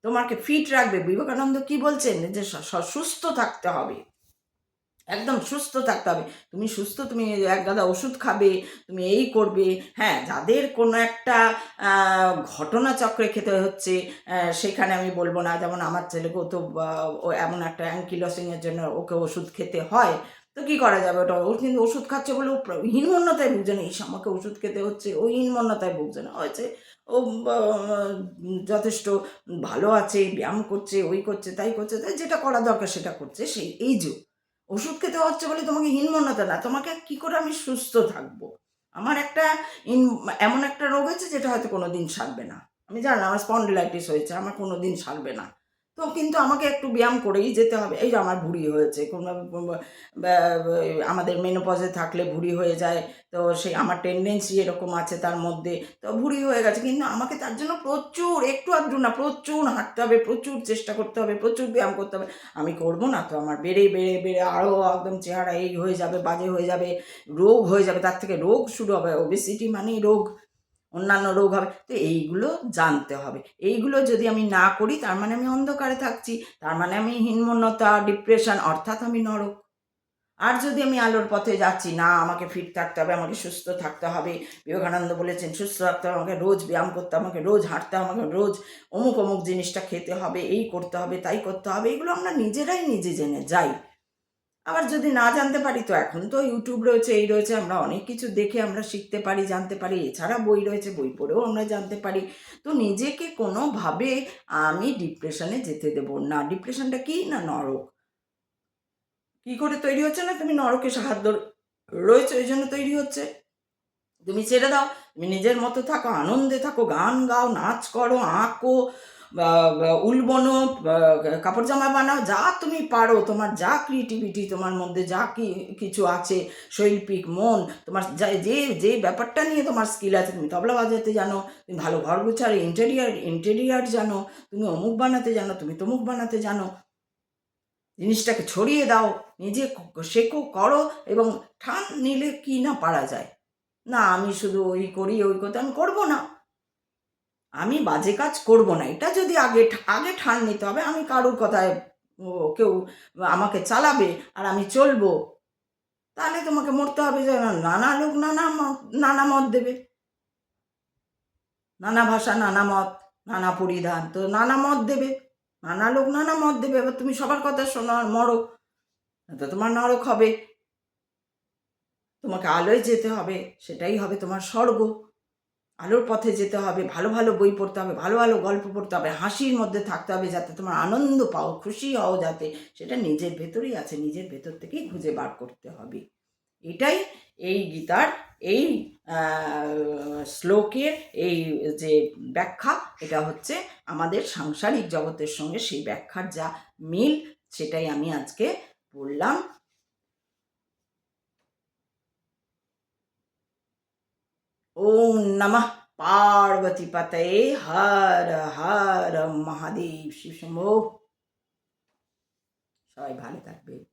তোমাকে ফিট রাখবে। বিবেকানন্দ কি বলছেন যে সুস্থ থাকতে হবে, একদম সুস্থ থাকতে হবে। তুমি সুস্থ, তুমি এক গাদা ওষুধ খাবে, তুমি এই করবে। হ্যাঁ, যাদের কোনো একটা ঘটনাচক্রে খেতে হচ্ছে, সেখানে আমি বলবো না। যেমন আমার ছেলেকেও তো ও এমন একটা অ্যাঙ্কিলসিংয়ের জন্য ওকে ওষুধ খেতে হয়। তো কী করা যাবে? ওটা ও কিন্তু ওষুধ খাচ্ছে বলে ও হীনমন্যতায় ভুগছে না। আমাকে ওষুধ খেতে হচ্ছে, ও হীনমন্যতায় ভুগছে না, হয়েছে ও যথেষ্ট ভালো আছে, ব্যায়াম করছে, ওই করছে, তাই করছে, তাই যেটা করা দরকার সেটা করছে। এই যে ওষুধ খেতে হচ্ছে বলে তোমাকে হীনমন্যতা না, তোমাকে কি করে আমি সুস্থ থাকবো। আমার একটা এমন একটা রোগ হয়েছে যেটা হয়তো কোনো দিন সারবে না। আমি জানি আমার স্পন্ডিলাইটিস হয়েছে, আমার কোনো দিন সারবে না। তো কিন্তু আমাকে একটু ব্যায়াম করেই যেতে হবে। এই যে আমার ভুঁড়ি হয়েছে, আমাদের মেনোপজে থাকলে ভুঁড়ি হয়ে যায়। তো সেই আমার টেন্ডেন্সি এরকম আছে তার মধ্যে, তো ভুঁড়ি হয়ে গেছে। কিন্তু আমাকে তার জন্য প্রচুর, একটু আধটু না, প্রচুর হাঁটতে হবে, প্রচুর চেষ্টা করতে হবে, প্রচুর ব্যায়াম করতে হবে। আমি করবো না তো আমার বেড়ে বেড়ে বেড়ে আরও একদম চেহারা এই হয়ে যাবে, বাজে হয়ে যাবে, রোগ হয়ে যাবে, তার থেকে রোগ শুরু হবে। ওবেসিটি মানেই রোগ, অন্যান্য রোগ হবে। তো এইগুলো জানতে হবে। এইগুলো যদি আমি না করি, তার মানে আমি অন্ধকারে থাকছি, তার মানে আমি হীনমন্যতা, ডিপ্রেশন, অর্থাৎ আমি নরক। আর যদি আমি আলোর পথে যাচ্ছি, না আমাকে ফিট থাকতে হবে, আমাকে সুস্থ থাকতে হবে, বিবেকানন্দ বলেছেন সুস্থ থাকতে হবে, আমাকে রোজ ব্যায়াম করতে হবে, আমাকে রোজ হাঁটতে হবে, আমাকে রোজ অমুক অমুক জিনিসটা খেতে হবে, এই করতে হবে, তাই করতে হবে, এগুলো আমরা নিজেরাই নিজে জেনে যাই। আবার যদি না জানতে পারি, তো এখন তো ইউটিউব রয়েছে, এই রয়েছে, আমরা অনেক কিছু দেখে আমরা শিখতে পারি, জানতে পারি। এছাড়া বই রয়েছে, বই পড়েও আমরা জানতে পারি। তো নিজেকে কোনোভাবে আমি ডিপ্রেশনে যেতে দেব না। ডিপ্রেশনটা কি না, নরক। কি করে তৈরি হচ্ছে না, তুমি নরকের সাহায্য রয়েছে ওই জন্য তৈরি হচ্ছে। তুমি ছেড়ে দাও, তুমি নিজের মতো থাকো, আনন্দে থাকো, গান গাও, নাচ করো, আঁকো, উল বোনো, কাপড় জামা বানাও, যা তুমি পারো, তোমার যা ক্রিয়েটিভিটি তোমার মধ্যে যা কিছু আছে, শৈল্পিক মন তোমার, যা যে যে ব্যাপারটা নিয়ে তোমার স্কিল আছে, তুমি তবলা বাজাতে জানো, তুমি ভালো ঘর গুছার ইন্টেরিয়ার জানো, তুমি অমুক বানাতে জানো, তুমি তমুক বানাতে জানো, জিনিসটাকে ছড়িয়ে দাও, নিজে শেখো, করো, এবং ঠান নিলে কি না পারা যায়। না আমি শুধু ওই করি, ওই করতে আমি করবো না, আমি বাজে কাজ করব না, এটা যদি আগে আগে ঠান নিতে হবে। আমি কারুর কথায় কেউ আমাকে চালাবে আর আমি চলবো, তাহলে তোমাকে মরতে হবে। যে নানা লোক নানা মত দেবে, নানা ভাষা, নানা মত, নানা পরিধান, তো নানা মত দেবে, নানা লোক নানা মত দেবে। এবার তুমি সবার কথা শোনো আর মরো, তো তোমার নরক হবে। তোমাকে আলোয় যেতে হবে, সেটাই হবে তোমার স্বর্গ। আলোর পথে যেতে হবে, ভালো ভালো বই পড়তে হবে, ভালো ভালো গল্প পড়তে হবে, হাসির মধ্যে থাকতে হবে, যাতে তোমার আনন্দ পাও, খুশি হও, যাতে সেটা নিজের ভেতরেই আছে, নিজের ভেতর থেকেই খুঁজে বার করতে হবে। এটাই এই গীতার এই শ্লোকের এই যে ব্যাখ্যা, এটা হচ্ছে আমাদের সাংসারিক জগতের সঙ্গে সেই ব্যাখ্যার যা মিল, সেটাই আমি আজকে বললাম। ওম নমঃ পার্বতী পতয়ে, হর হর মহাদেব, শিব শম্ভো। সবাই ভালো থাকবে।